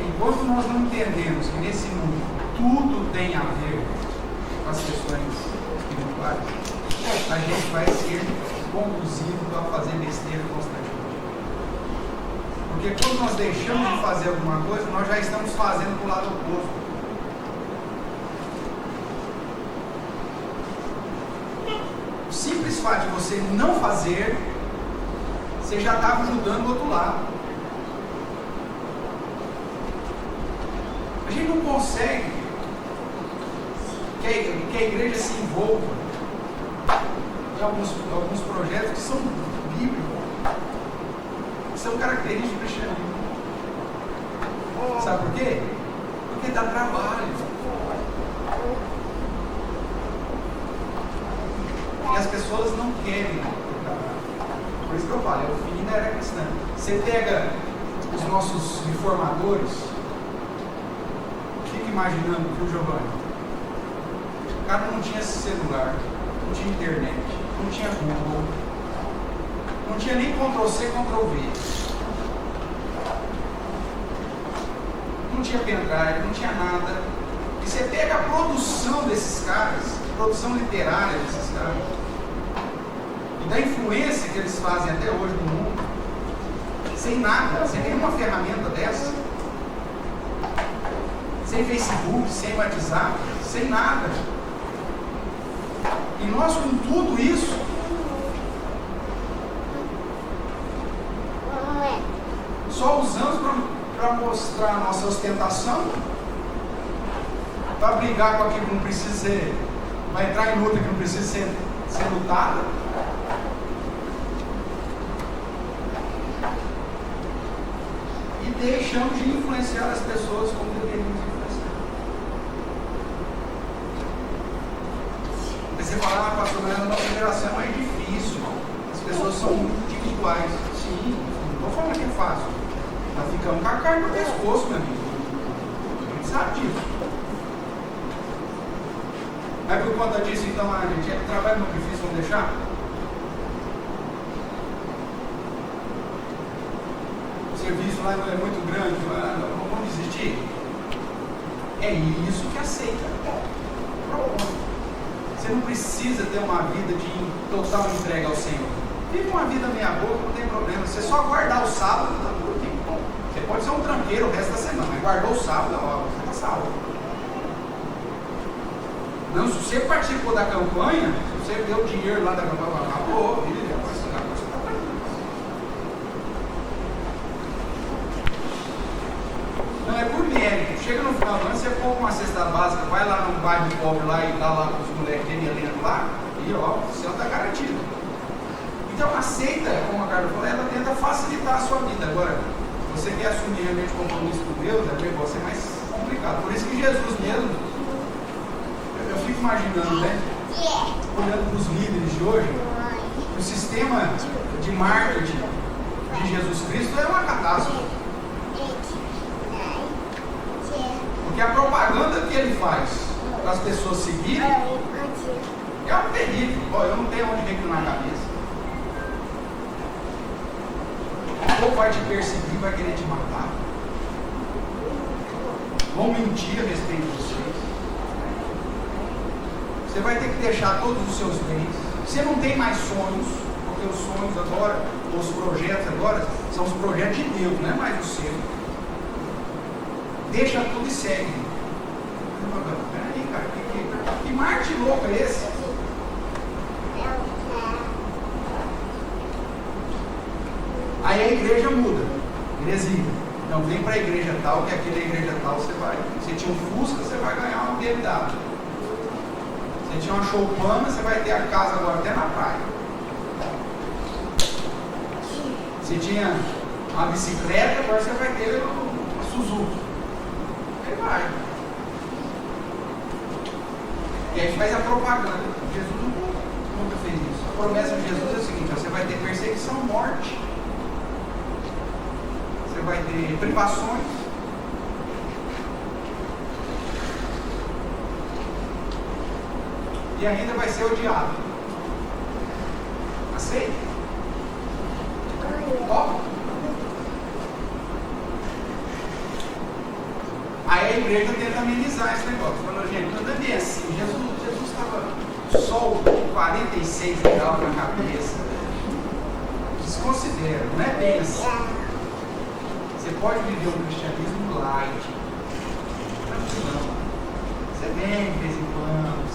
Enquanto nós não entendemos que nesse mundo tudo tem a ver com as questões espirituais, a gente vai ser conduzido a fazer besteira constantemente. Porque quando nós deixamos de fazer alguma coisa, nós já estamos fazendo para o lado oposto. O simples fato de você não fazer, você já estava ajudando o outro lado. A gente não consegue que a igreja se envolva em alguns projetos que são bíblicos, que são características do cristianismo. Sabe por quê? Porque dá trabalho. E as pessoas não querem trabalho. Por isso que eu falo, é o fim da era cristã. Você pega os nossos reformadores, imaginando que o Giovanni, o cara não tinha celular, não tinha internet, não tinha Google, não tinha nem Ctrl-C, Ctrl-V, não tinha pendrive, não tinha nada. E você pega a produção desses caras, a produção literária desses caras, e da influência que eles fazem até hoje no mundo, sem nada, sem nenhuma ferramenta dessa, sem Facebook, sem WhatsApp, sem nada. E nós com tudo isso, só usamos para mostrar a nossa ostentação, para brigar com aquilo que não precisa ser, para entrar em luta que não precisa ser lutada. E deixamos de influenciar as pessoas como deveríamos influenciar. Você fala, pastor, mas a nossa geração é mais difícil. As pessoas são muito individuais. Sim, não estou falando que é fácil. Nós ficamos com a carne no pescoço, meu amigo. A gente sabe disso. Mas por conta disso, então, a gente é trabalho muito difícil, vamos deixar? O serviço lá não é muito grande, não vamos desistir? É isso que aceita. Pronto. Você não precisa ter uma vida de total entrega ao Senhor. Vive uma vida meia boca, não tem problema. Você só guardar o sábado, tá tudo bem. Você pode ser um tranqueiro o resto da semana, mas guardou o sábado, ó, você está salvo. Não, se você participou da campanha, se você deu o dinheiro lá da campanha, acabou, filho, agora você está tranquilo. Não é por mérito. Chega no final do ano, você compra uma cesta básica, vai lá num bairro pobre lá e dá lá para os moleques dele lá, e ó, o céu está garantido. Então aceita, como a Carla falou, ela tenta facilitar a sua vida. Agora, você quer assumir realmente o compromisso com Deus, é um negócio mais complicado. Por isso que Jesus mesmo, eu fico imaginando, né? Olhando para os líderes de hoje, o sistema de marketing de Jesus Cristo é uma catástrofe. Porque a propaganda que ele faz para as pessoas seguirem é um terrível. Eu não tenho onde reclinar a cabeça. Ou vai te perseguir, vai querer te matar. Vão mentir a respeito de vocês. Você vai ter que deixar todos os seus bens. Você não tem mais sonhos, porque os sonhos agora, os projetos agora, são os projetos de Deus, não é mais o seu. Deixa tudo e segue. Peraí, cara, que Marte louco é esse? Aí a igreja muda. Igreja. Não, vem para a igreja tal, que aqui na igreja tal você vai. Você tinha um Fusca, você vai ganhar uma BMW. Você tinha uma choupana, você vai ter a casa agora até na praia. Você tinha uma bicicleta, agora você vai ter uma Suzuki. Aí vai. E aí faz a propaganda. Jesus nunca fez isso. A promessa de Jesus é o seguinte: você vai ter perseguição, morte. Você vai ter privações. E ainda vai ser odiado. Aceita? Ó. Aí a igreja tenta amenizar esse negócio. Falou, gente, não é bem assim. Jesus estava sol 46 graus na cabeça. Desconsidera, não é bem assim. Você pode viver um cristianismo light. Não. Você vem de vez em quando.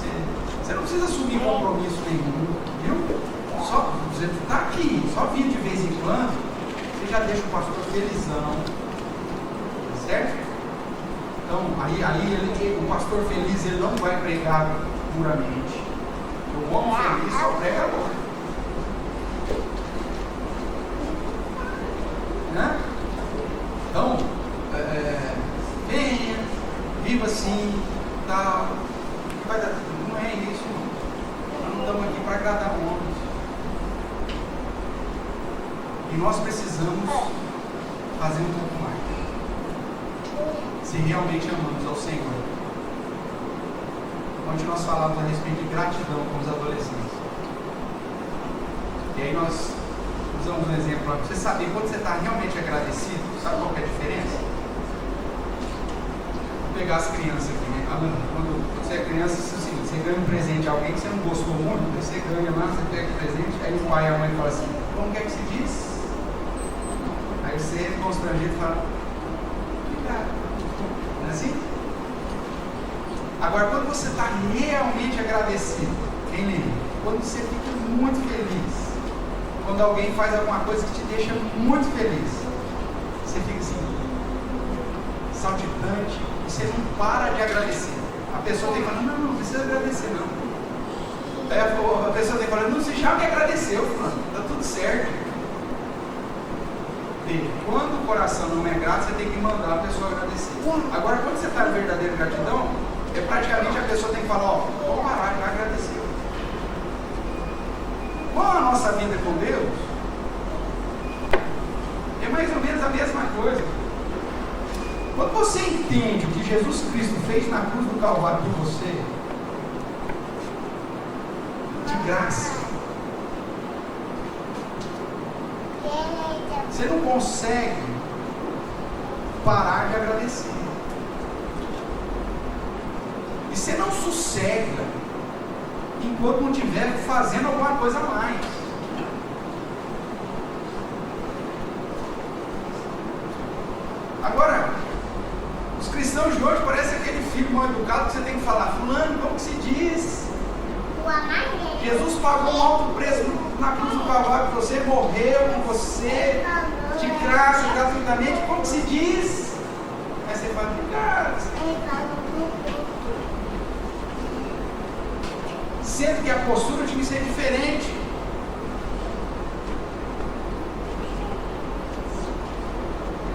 Você não precisa assumir compromisso nenhum, viu? Só você está aqui, só vir de vez em quando, você já deixa o pastor felizão. Certo? Então, aí o pastor feliz, ele não vai pregar puramente. O homem feliz só prega agora. Né? Então, venha, viva assim, tal. Vai dar, não é isso, não. Nós não estamos aqui para agradar homens. E nós precisamos fazer um pouco mais. Se realmente amamos ao Senhor. Ontem nós falamos a respeito de gratidão com os adolescentes. E aí nós usamos um exemplo para você saber quando você está realmente agradecido. Sabe qual que é a diferença? Vou pegar as crianças aqui, né? Quando você é criança, assim, você ganha um presente de alguém que você não gostou muito, você ganha lá, você pega o presente, aí o pai e a mãe falam assim, como que é que se diz? Aí você, constrangido, fala, obrigado. Não é assim? Agora, quando você está realmente agradecido, quem lembra? Quando você fica muito feliz, quando alguém faz alguma coisa que te deixa muito feliz, você fica assim, saltitante, e você não para de agradecer. A pessoa tem que falar, não precisa agradecer não. Aí a pessoa tem que falar, não, você já me agradeceu, fulano, está tudo certo. E quando o coração não é grato, você tem que mandar a pessoa agradecer. Agora, quando você está em verdadeira gratidão, é praticamente a pessoa tem que falar, vamos parar, já agradeceu. Com a nossa vida com Deus, é mais ou menos a mesma coisa. Quando você entende o que Jesus Cristo fez na cruz do Calvário por você, de graça, você não consegue parar de agradecer. E você não sossega enquanto não estiver fazendo alguma coisa a mais. Agora, os cristãos de hoje parecem aquele filho mal educado que você tem que falar, fulano, como que se diz? Jesus pagou um alto preço na cruz do Calvário por você, morreu por você, de graça, gratuitamente, como que se diz? Aí você fala, obrigado. Sendo que a postura tinha que ser diferente.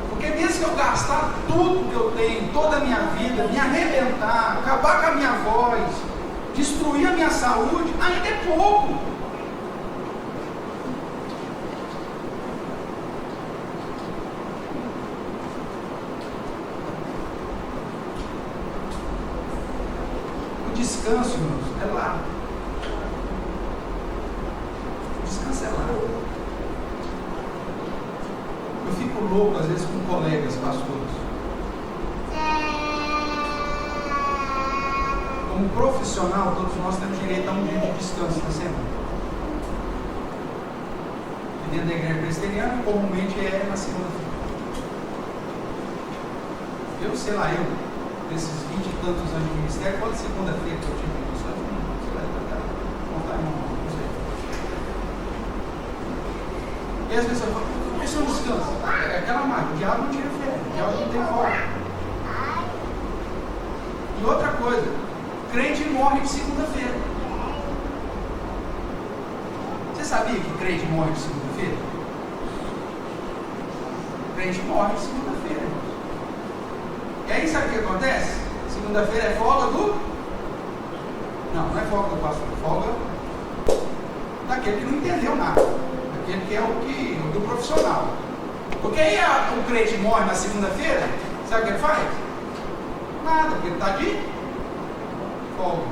Porque mesmo que eu gastar tudo que eu tenho, toda a minha vida, me arrebentar, acabar com a minha voz, destruir a minha saúde, ainda é pouco. descanso, irmãos, é lá. O descanso é lá. Eu fico louco às vezes com colegas pastores. Como profissional, todos nós temos direito a um dia de descanso na semana. E dentro da igreja presbiteriana, comumente é na segunda-feira. Eu, sei lá, desses 20 e tantos anos de ministério, quando segunda-feira que eu tive uma discussão, não sei. E as pessoas falam, por que você não descansa? É aquela máquina, o diabo não tira férias, o diabo não tem folga. E outra coisa, crente morre de segunda-feira. Você sabia que crente morre de segunda-feira? Crente morre de segunda-feira, irmãos. E aí sabe o que acontece? Segunda-feira é folga do... Não é folga do pastor, é folga daquele que não entendeu nada. Daquele que é o do profissional. Porque aí o crente morre na segunda-feira, sabe o que ele faz? Nada, porque ele está de folga.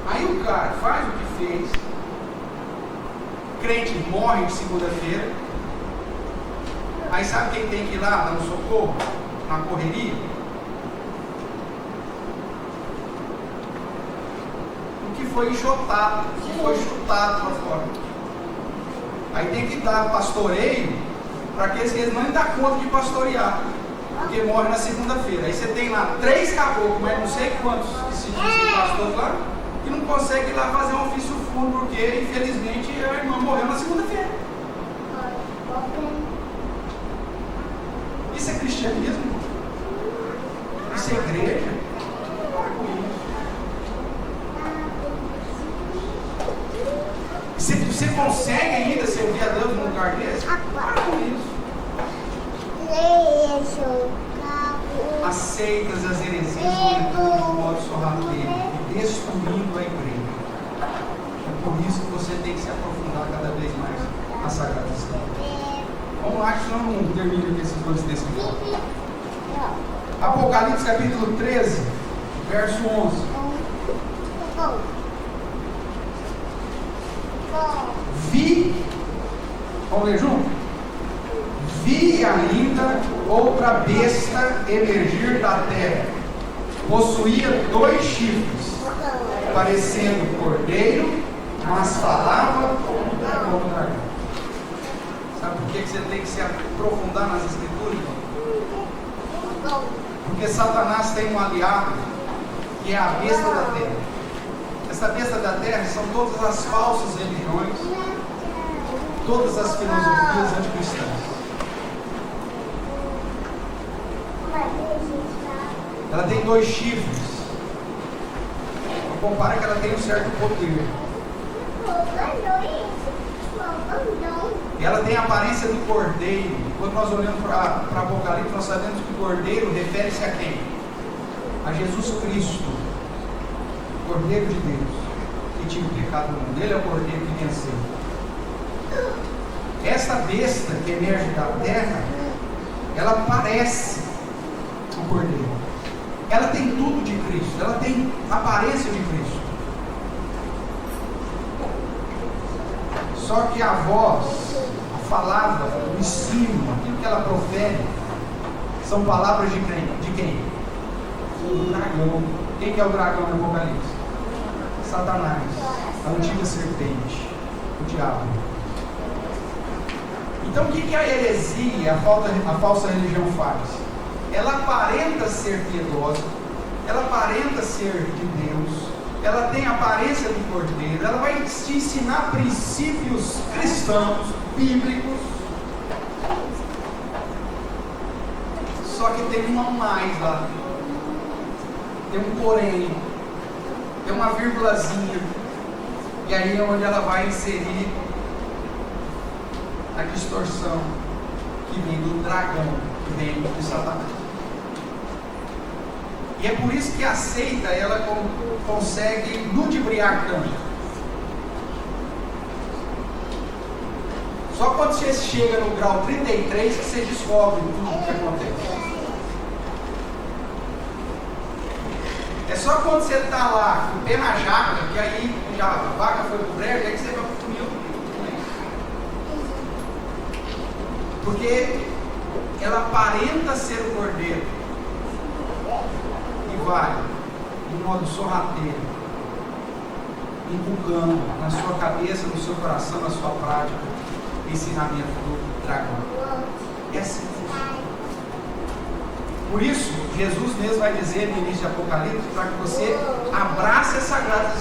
Aí o cara faz o que fez. Crente morre de segunda-feira. Aí sabe quem tem que ir lá dar um socorro? Na correria? O que foi enxotado, o que foi chutado para fora. Aí tem que dar pastoreio para aqueles que eles não dão conta de pastorear, porque morre na segunda-feira. Aí você tem lá 3 caboclos, mas não sei quantos que se dizem pastores lá, que não consegue ir lá fazer um ofício fundo, porque infelizmente a irmã morreu na segunda-feira. Isso é cristianismo? Isso é igreja? Para com isso. Você consegue ainda servir a Deus num lugar desse? Para com isso. Aceitas as heresias de modo sorrateiro e destruindo a igreja. É por isso que você tem que se aprofundar cada vez mais na Sagrada Escritura. Vamos lá, que senão não termino com esses 2 textos. Apocalipse capítulo 13, verso 11. Vi, vamos ler junto? Vi ainda outra besta emergir da terra. Possuía 2 chifres, parecendo cordeiro, mas falava como dragão. Sabe por que você tem que se aprofundar nas Escrituras? Porque Satanás tem um aliado, que é a besta da terra. Essa besta da terra são todas as falsas religiões, todas as filosofias anticristãs. Ela tem 2 chifres. Compara que ela tem um certo poder. E ela tem a aparência do cordeiro. Quando nós olhamos para Apocalipse, nós sabemos que o cordeiro refere-se a quem? A Jesus Cristo, o Cordeiro de Deus, que tira o pecado do mundo. Ele é o cordeiro que venceu. Essa besta que emerge da terra, ela parece o cordeiro. Ela tem tudo de Cristo, ela tem a aparência de Cristo. Só que a voz, a palavra, o ensino, aquilo que ela profere, são palavras de quem? O dragão. Quem que é o dragão no Apocalipse? Satanás, a antiga serpente, o diabo. Então o que a heresia, a falsa religião faz? Ela aparenta ser piedosa, ela aparenta ser de Deus, ela tem a aparência do cordeiro, ela vai te ensinar princípios cristãos, bíblicos. Só que tem uma mais lá, tem um porém, tem uma vírgulazinha, e aí é onde ela vai inserir a distorção que vem do dragão, que vem de Satanás. E é por isso que a seita, ela consegue ludibriar tanto. Só quando você chega no grau 33 que você descobre tudo o que acontece. É só quando você está lá com o pé na jaca, que aí já a vaca foi pro brejo, aí que você vai comer o porque ela aparenta ser o cordeiro e vai de modo sorrateiro, inculcando na sua cabeça, no seu coração, na sua prática, o ensinamento do dragão. É assim que funciona. Por isso, Jesus mesmo vai dizer no início de Apocalipse para que você abrace as Sagradas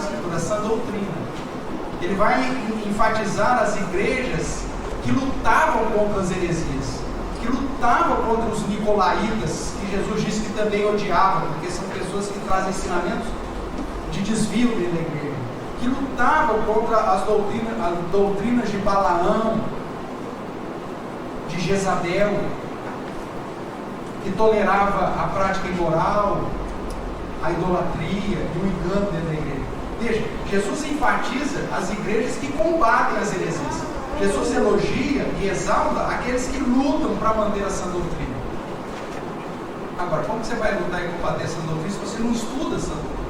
Escrituras, essa doutrina. Ele vai enfatizar as igrejas que lutavam contra as heresias, que lutavam contra os nicolaítas, que Jesus disse que também odiava, porque são pessoas que trazem ensinamentos de desvio dentro da igreja, que lutavam contra as doutrinas de Balaão, de Jezabel, que tolerava a prática imoral, a idolatria e o engano dentro da igreja. Veja, Jesus enfatiza as igrejas que combatem as heresias. Jesus elogia e exalta aqueles que lutam para manter a sã doutrina. Agora, como você vai lutar e combater essa doutrina se você não estuda essa doutrina?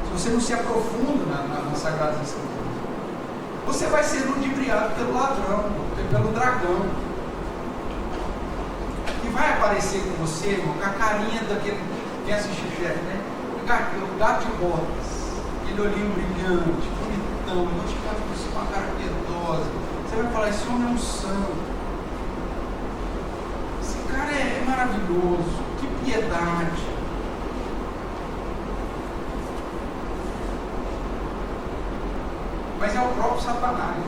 Se você não se aprofunda nas Sagradas Escrituras? Você vai ser ludibriado pelo ladrão, pelo dragão. E vai aparecer com você, irmão, com a carinha daquele, quem assistiu o chefe, né? O gato de botas, aquele olhinho brilhante, bonitão, notificado por cima, uma cara piedosa. Você vai falar, esse homem é um santo. Esse cara é maravilhoso, que piedade. Mas é o próprio Satanás.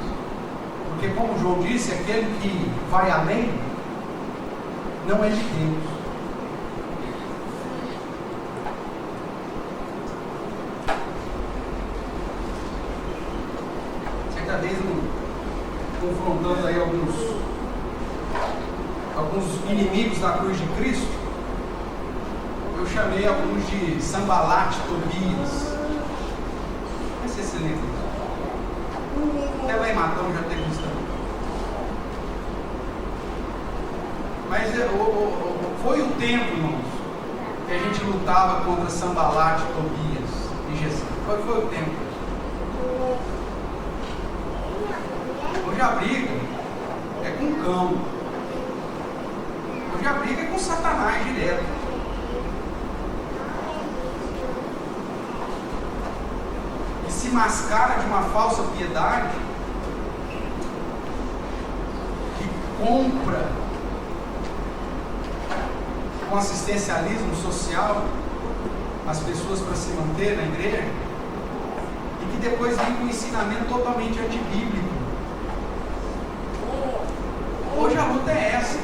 Porque como João disse, aquele que vai além não é de Deus. Certa vez, confrontando aí alguns inimigos da cruz de Cristo, eu chamei alguns de Sambalate, Tobias. Não sei se você lembra. Até lá em Matão já tem isso também. Mas foi o tempo, irmãos, que a gente lutava contra Sambalate, Tobias e Jesus. Foi o tempo. Hoje a briga é com o cão. Hoje a briga é com Satanás direto. E se mascara de uma falsa piedade que compra com assistencialismo social as pessoas para se manter na igreja e que depois vem com um ensinamento totalmente antibíblico. Hoje a luta é essa.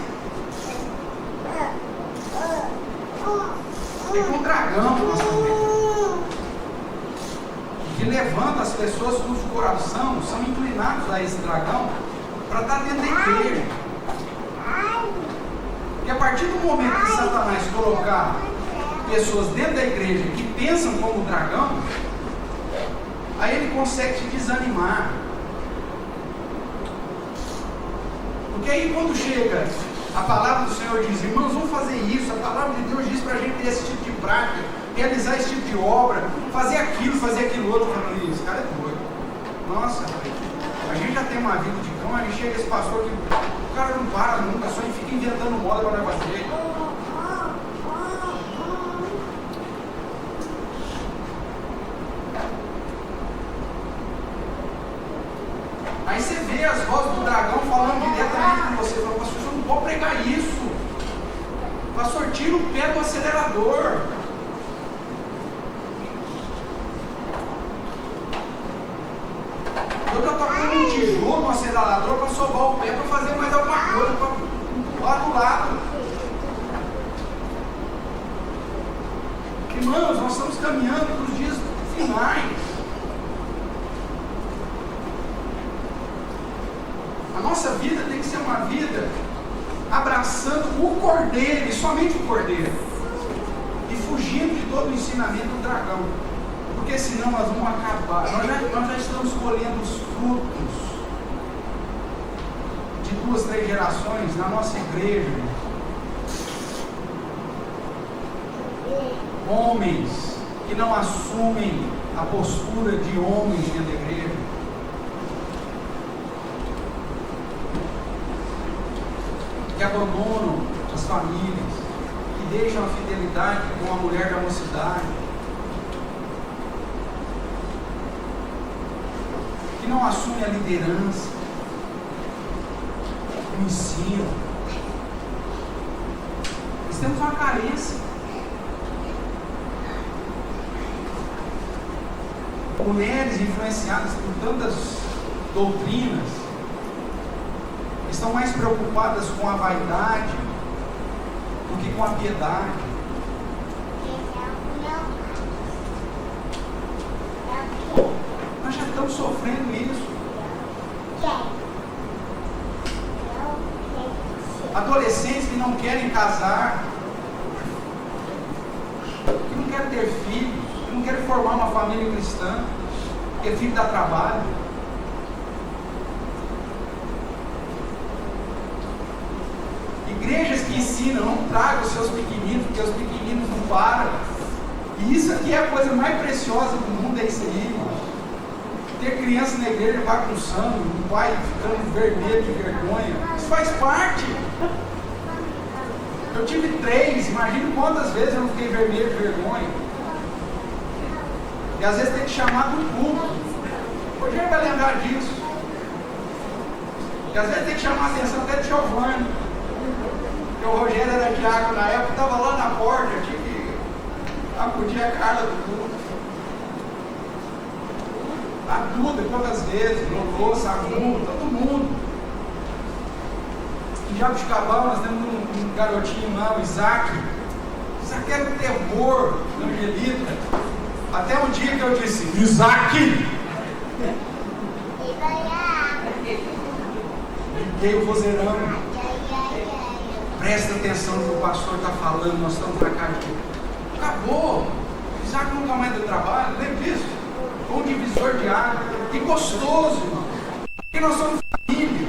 É com o dragão que nós estamos vendo, que levanta as pessoas cujo coração são inclinados a esse dragão para estar dentro da igreja. Porque a partir do momento que Satanás colocar pessoas dentro da igreja que pensam como o dragão, aí ele consegue te desanimar. Porque aí quando chega a palavra do Senhor diz, irmãos, vamos fazer isso, a palavra de Deus diz para a gente ter esse tipo de prática, realizar esse tipo de obra, fazer aquilo outro, falando, esse cara é doido. Nossa, a gente já tem uma vida de cão, aí chega esse pastor que o cara não para nunca, só ele fica inventando moda para nós fazer. Aí você vê as vozes do dragão falando diretamente com você, falando, pastor, eu não vou pregar isso. Pastor, tira o pé do acelerador. Eu já estou com um tijolo no acelerador para sovar o pé para fazer mais alguma coisa, para pular do lado. Irmãos, nós estamos caminhando para os dias finais. A nossa vida tem que ser uma vida abraçando o Cordeiro, e somente o Cordeiro, e fugindo de todo o ensinamento do dragão, porque senão nós vamos acabar. Nós já estamos colhendo os frutos 2, 3 gerações na nossa igreja, homens que não assumem a postura de homens dentro da igreja, que abandonam as famílias, que deixam a fidelidade com a mulher da mocidade, que não assumem a liderança, o ensino. Nós temos uma carência. Mulheres influenciadas por tantas doutrinas estão mais preocupadas com a vaidade do que com a piedade. Nós já estamos sofrendo isso. Adolescentes que não querem casar, que não querem ter filhos, que não querem formar uma família cristã, porque filho dá trabalho. Igrejas que ensinam, não tragam os seus pequeninos, porque os pequeninos não param. E isso aqui é a coisa mais preciosa do mundo, é isso aí, irmão. Ter criança na igreja bagunçando, o pai ficando vermelho de vergonha, isso faz parte. Eu tive 3, imagina quantas vezes eu não fiquei vermelho de vergonha. E às vezes tem que chamar do culto. O Rogério vai lembrar disso. E às vezes tem que chamar a atenção até de Giovanni. Porque o Rogério era diácono na época, estava lá na porta, eu tinha que acudir a Carla do culto. A Duda, quantas vezes, Lolô, Sagu, todo mundo. Em Jabuticabal nós temos um garotinho lá, o Isaac. Isaac era um terror, Angelita. Até um dia que eu disse, Isaac! Liguei o vozeirão. Presta atenção no que o pastor está falando, nós estamos para cá aqui. Acabou! Isaac nunca mais deu trabalho, lembra disso? Foi um divisor de água. Que gostoso, irmão. Porque nós somos família.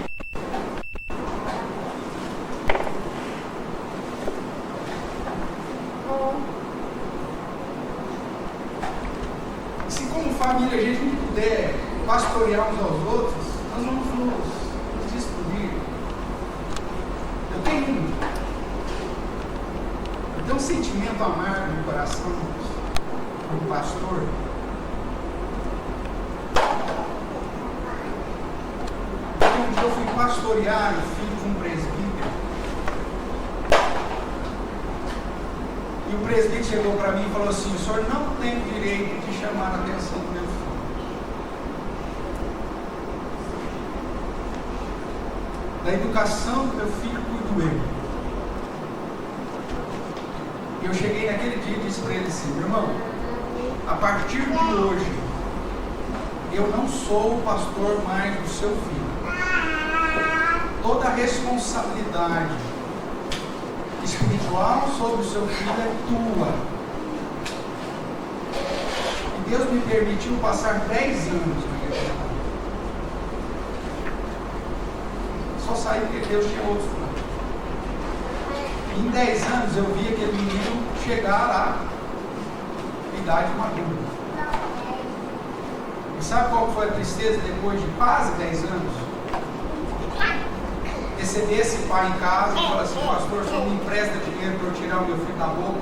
Se como família a gente não puder pastorear uns aos outros, nós vamos nos destruir. Eu tenho um sentimento amargo no coração como pastor. Um dia eu fui pastorear o filho de um presbítero. E o presbítero chegou para mim e falou assim: o senhor não tem direito de chamar a atenção do meu filho. Da educação do meu filho cuido eu. E eu cheguei naquele dia e disse para ele assim: meu irmão, a partir de hoje, eu não sou o pastor mais do seu filho. Toda a responsabilidade espiritual sobre o seu filho é tua. E Deus me permitiu passar 10 anos na igreja. Só saí porque Deus tinha outros planos. Em 10 anos eu vi aquele menino chegar lá, idade madura. E sabe qual foi a tristeza depois de quase 10 anos? Receber esse pai em casa e falar assim: pastor, só me empresta dinheiro para eu tirar o meu filho da boca.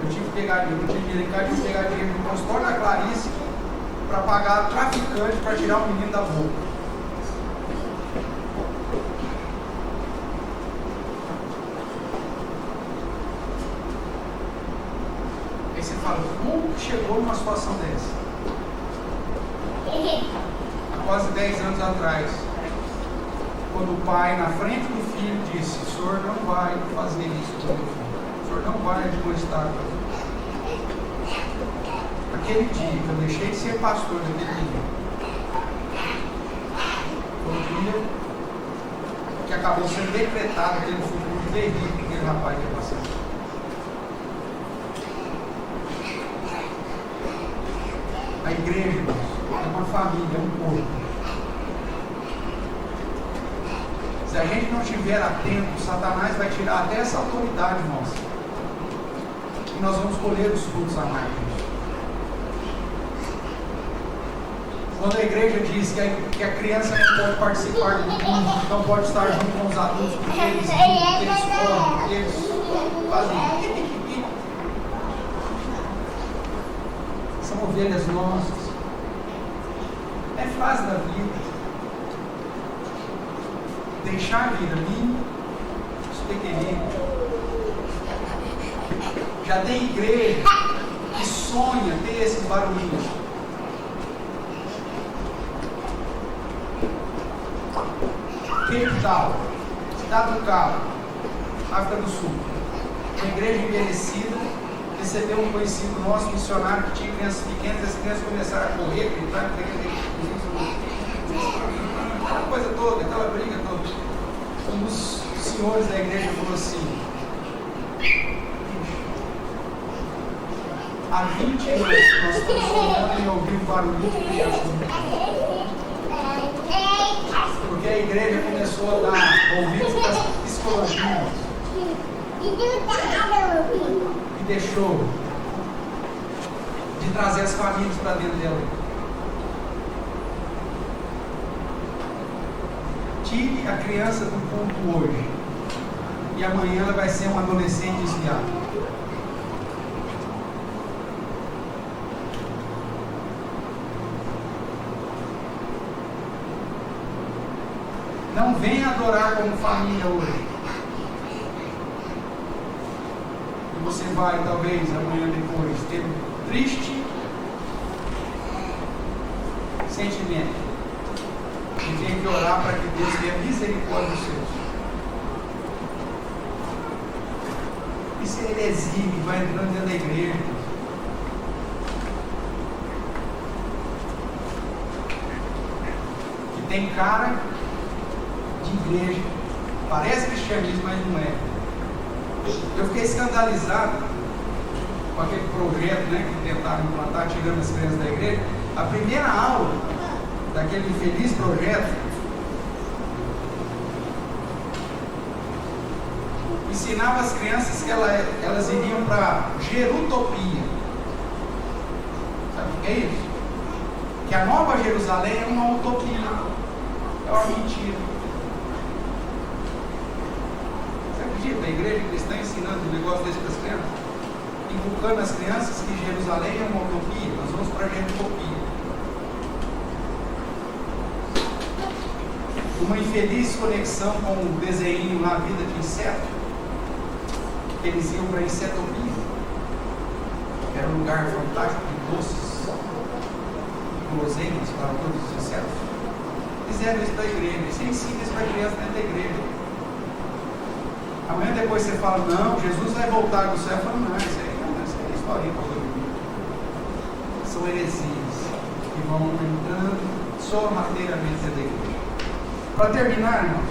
Eu tive que pegar dinheiro, não tinha dinheiro em casa, tive que pegar dinheiro no consultório da Clarice para pagar traficante para tirar o menino da boca. Aí você fala: como chegou numa situação dessa? Há quase 10 anos atrás, quando o pai, na frente do filho, disse: o senhor não vai fazer isso com o meu filho, o senhor não vai admoestar para mim. Aquele dia que eu deixei de ser pastor, daquele dia, foi o dia que acabou sendo decretado aquele futuro terrível que aquele rapaz ia passar. A igreja é uma família, é um corpo. gente não estiver atento, Satanás vai tirar até essa autoridade nossa. E nós vamos colher os frutos amargos. Quando a igreja diz que a criança não pode participar do mundo, não pode estar junto com os adultos, porque eles correm, porque eles fazem. São ovelhas nossas. É fase da vida. Deixar a vida vir, os pequeninos. Já tem igreja que sonha ter esses barulhinhos. Cape Town, Cidade do Cabo, África do Sul. Uma igreja envelhecida recebeu um conhecido nosso, missionário, que tinha crianças pequenas, as crianças começaram a correr, gritar, aquela coisa toda, aquela briga toda. Um dos senhores da igreja falou assim: há 20 anos nós estamos sonhando em ouvir um barulhinho de criança. Porque a igreja começou a dar ouvidos para as psicologias e deixou de trazer as famílias para dentro dela. Tire a criança do culto hoje e amanhã ela vai ser uma adolescente desviada. Não venha adorar como família hoje. E você vai, talvez, amanhã depois, ter um triste sentimento. E tem que orar para que Deus tenha misericórdia dos seus. Isso é heresia que vai entrando dentro da igreja. Que tem cara de igreja, parece cristianismo, mas não é. Eu fiquei escandalizado com aquele projeto, né, que tentaram implantar, tirando as crianças da igreja. A primeira aula daquele infeliz projeto ensinava as crianças que elas iriam para Gerutopia. Sabe o que é isso? Que a Nova Jerusalém é uma utopia, é uma mentira. A igreja cristã ensinando um negócio desse para as crianças, inculcando as crianças que Jerusalém é uma utopia, nós vamos para a Gerutopia. Uma infeliz conexão com o desenho lá, Vida de Inseto, eles iam para a Insetopia, era um lugar fantástico de doces e guloseimas para todos os insetos. Fizeram isso para a igreja, você ensina isso para a criança dentro da igreja. Amanhã depois você fala, não, Jesus vai voltar do céu. Eu falo, não, isso é historinha para todo mundo. São heresias que vão entrando sorrateiramente dentro da igreja. Para terminar, irmãos,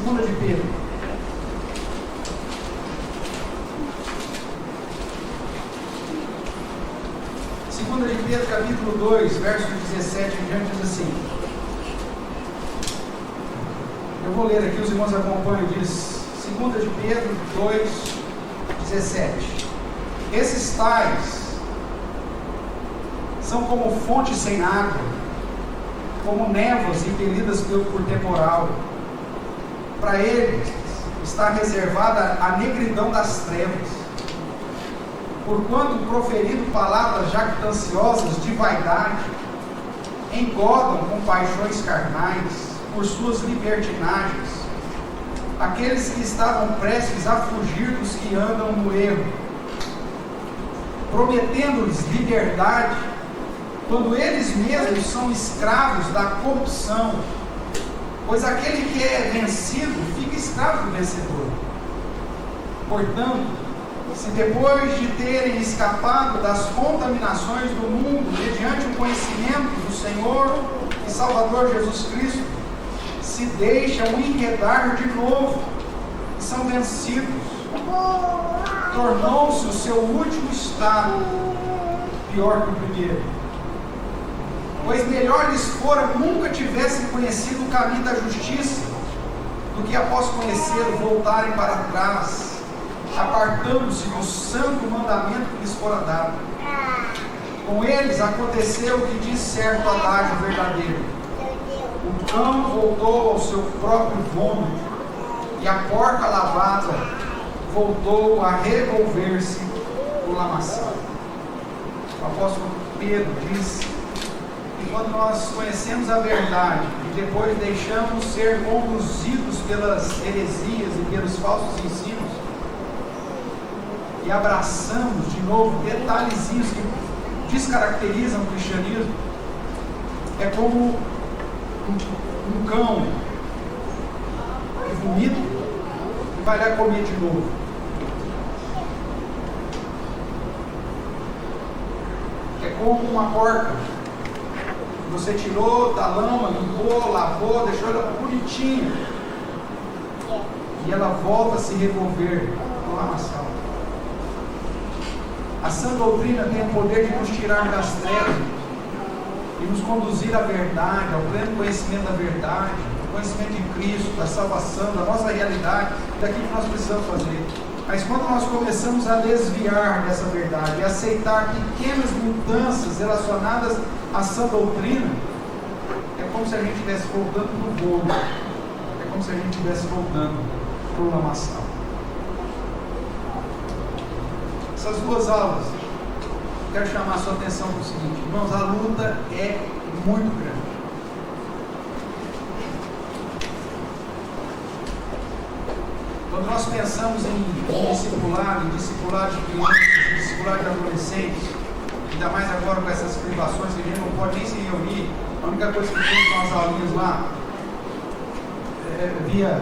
2 de Pedro. Segunda de Pedro, capítulo 2, verso 17 em diante, diz assim. Eu vou ler aqui, os irmãos acompanham, diz 2 de Pedro 2, 17. Esses tais são como fontes sem água, como névoas impelidas por temporal. Para eles está reservada a negridão das trevas, porquanto proferindo palavras jactanciosas de vaidade, engodam com paixões carnais por suas libertinagens aqueles que estavam prestes a fugir dos que andam no erro, prometendo-lhes liberdade, quando eles mesmos são escravos da corrupção, pois aquele que é vencido fica escravo do vencedor. Portanto, se depois de terem escapado das contaminações do mundo, mediante o conhecimento do Senhor e Salvador Jesus Cristo, se deixam enredar de novo e são vencidos, tornou-se o seu último estado pior que o primeiro. Pois melhor lhes fora nunca tivessem conhecido o caminho da justiça, do que após conhecê-lo voltarem para trás, apartando-se do santo mandamento que lhes fora dado. Com eles aconteceu o que diz certo adágio verdadeiro: o cão voltou ao seu próprio vômito, e a porca lavada voltou a revolver-se no lamaçal. O apóstolo Pedro diz que quando nós conhecemos a verdade e depois deixamos ser conduzidos pelas heresias e pelos falsos ensinos, e abraçamos de novo detalhezinhos que descaracterizam o cristianismo, é como um cão que vomita e vai lá comer de novo. É como uma porca que você tirou da lama, limpou, lavou, deixou ela bonitinha, e ela volta a se revolver no lamaçal. A sã doutrina tem o poder de nos tirar das trevas e nos conduzir à verdade, ao pleno conhecimento da verdade, ao conhecimento de Cristo, da salvação, da nossa realidade, daquilo que nós precisamos fazer. Mas quando nós começamos a desviar dessa verdade e aceitar pequenas mudanças relacionadas à sã doutrina, é como se a gente estivesse voltando para o vômito, é como se a gente estivesse voltando para o lamaçal. Essas duas aulas, quero chamar a sua atenção para o seguinte: irmãos, a luta é muito grande. Quando nós pensamos em discipulado de crianças, discipulado de adolescentes, ainda mais agora com essas privações que a gente não pode nem se reunir, a única coisa que tem são as aulinhas lá, via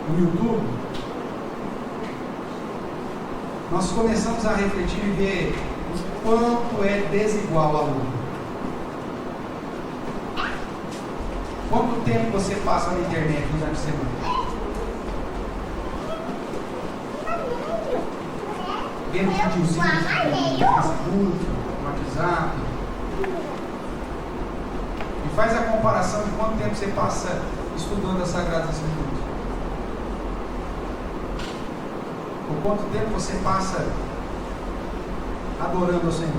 no YouTube, nós começamos a refletir e ver o quanto é desigual a luta. Quanto tempo você passa na internet durante a semana? Vendo videozinhos no Facebook, no WhatsApp. E faz a comparação de quanto tempo você passa estudando as Sagradas Escrituras. Por quanto tempo você passa adorando ao Senhor?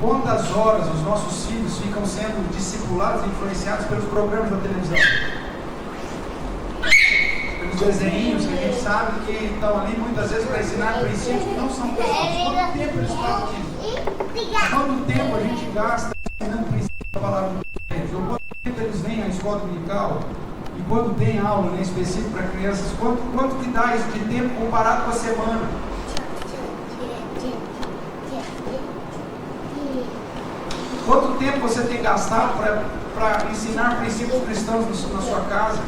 Quantas horas os nossos filhos ficam sendo discipulados e influenciados pelos programas da televisão? Pelos desenhos que a gente sabe que estão ali muitas vezes para ensinar princípios que não são cristãos. Quanto tempo eles fazem isso? Quanto tempo a gente gasta ensinando princípios da palavra de Deus? Ou quanto tempo eles vêm à escola dominical? E quando tem aula, né, específica para crianças, quanto que dá isso de tempo comparado com a semana? Quanto tempo você tem gastado para ensinar princípios cristãos na sua casa?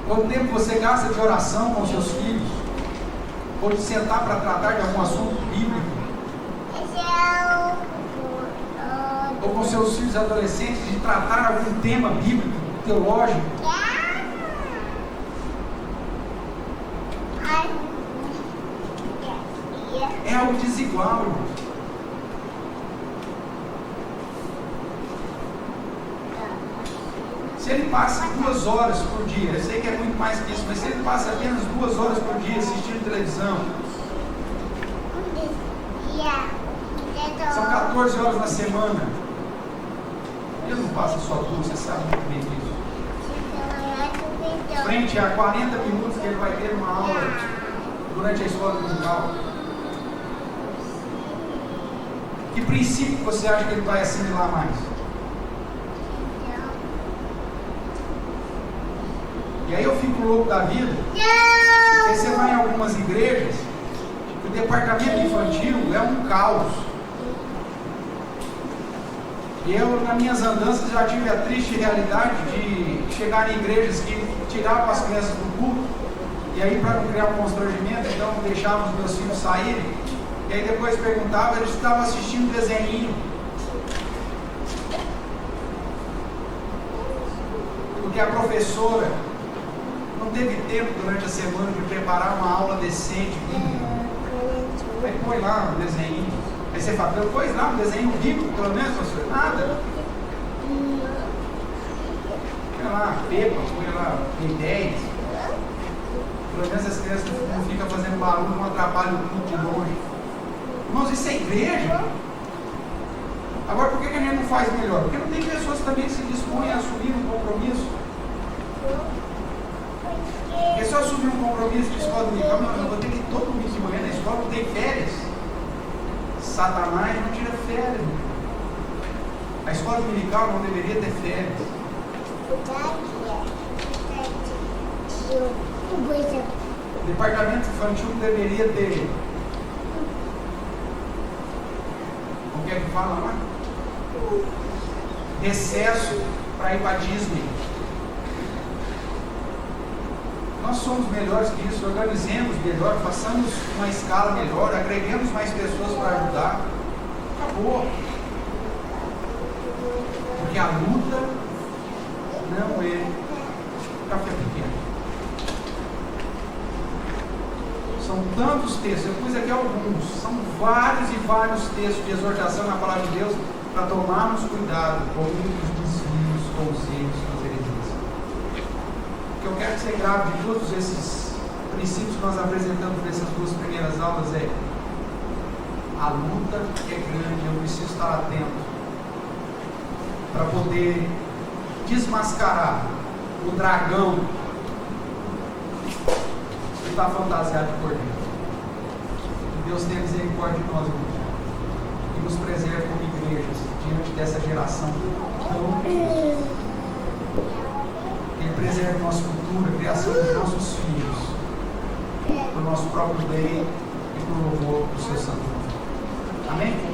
Quanto tempo você gasta de oração com seus filhos? Ou de sentar para tratar de algum assunto bíblico? Ou com seus filhos adolescentes, de tratar algum tema bíblico, teológico? É algo desigual, irmão. Se ele passa 2 horas por dia, eu sei que é muito mais que isso, mas se ele passa apenas 2 horas por dia assistindo televisão, são 14 horas na semana. Ele não passa só 2, você sabe muito bem disso. Frente a 40 minutos que ele vai ter uma aula durante a escola dominical. Que princípio você acha que ele vai assimilar mais? E aí eu fico louco da vida, porque você vai em algumas igrejas, o departamento infantil é um caos. E eu, nas minhas andanças, já tive a triste realidade de chegar em igrejas que tiravam as crianças do culto, e aí, para não criar um constrangimento, então deixavam os meus filhos saírem, e aí depois perguntava, eles estavam assistindo desenho. Porque a professora não teve tempo durante a semana de preparar uma aula decente. Aí põe lá o desenho. Aí você fala, pois não, um desenho bíblico, pelo menos, pastor, nada. Põe lá, Pepa, põe lá, B10. Pelo menos as crianças não ficam fazendo barulho, não atrapalham o culto de longe. Irmãos, isso é igreja. Agora, por que a gente não faz melhor? Porque não tem pessoas também que se dispõem a assumir um compromisso. Porque se eu assumir um compromisso de escola dominical, eu vou ter que ir todo domingo de manhã na escola, não tem férias. Satanás não tira férias. A escola dominical não deveria ter férias. O departamento infantil não deveria ter. Como é que fala lá? Recesso para ir para Disney. Nós somos melhores que isso, organizemos melhor, façamos uma escala melhor, agreguemos mais pessoas para ajudar. Acabou. Porque a luta não é café pequeno. São tantos textos, eu pus aqui alguns, são vários e vários textos de exortação na palavra de Deus para tomarmos cuidado com os desvios, com os erros, com as heresias. O que eu quero que você grave de todos esses princípios que nós apresentamos nessas duas primeiras aulas é: a luta é grande, eu preciso estar atento para poder desmascarar o dragão que está fantasiado por dentro. Que Deus tenha misericórdia de nós, irmãos, e nos preserve como igrejas diante dessa geração tão difícil. Que Ele preserve nosso futuro, a criação dos nossos filhos, para o nosso próprio bem e para o louvor do seu santo nome. Amém?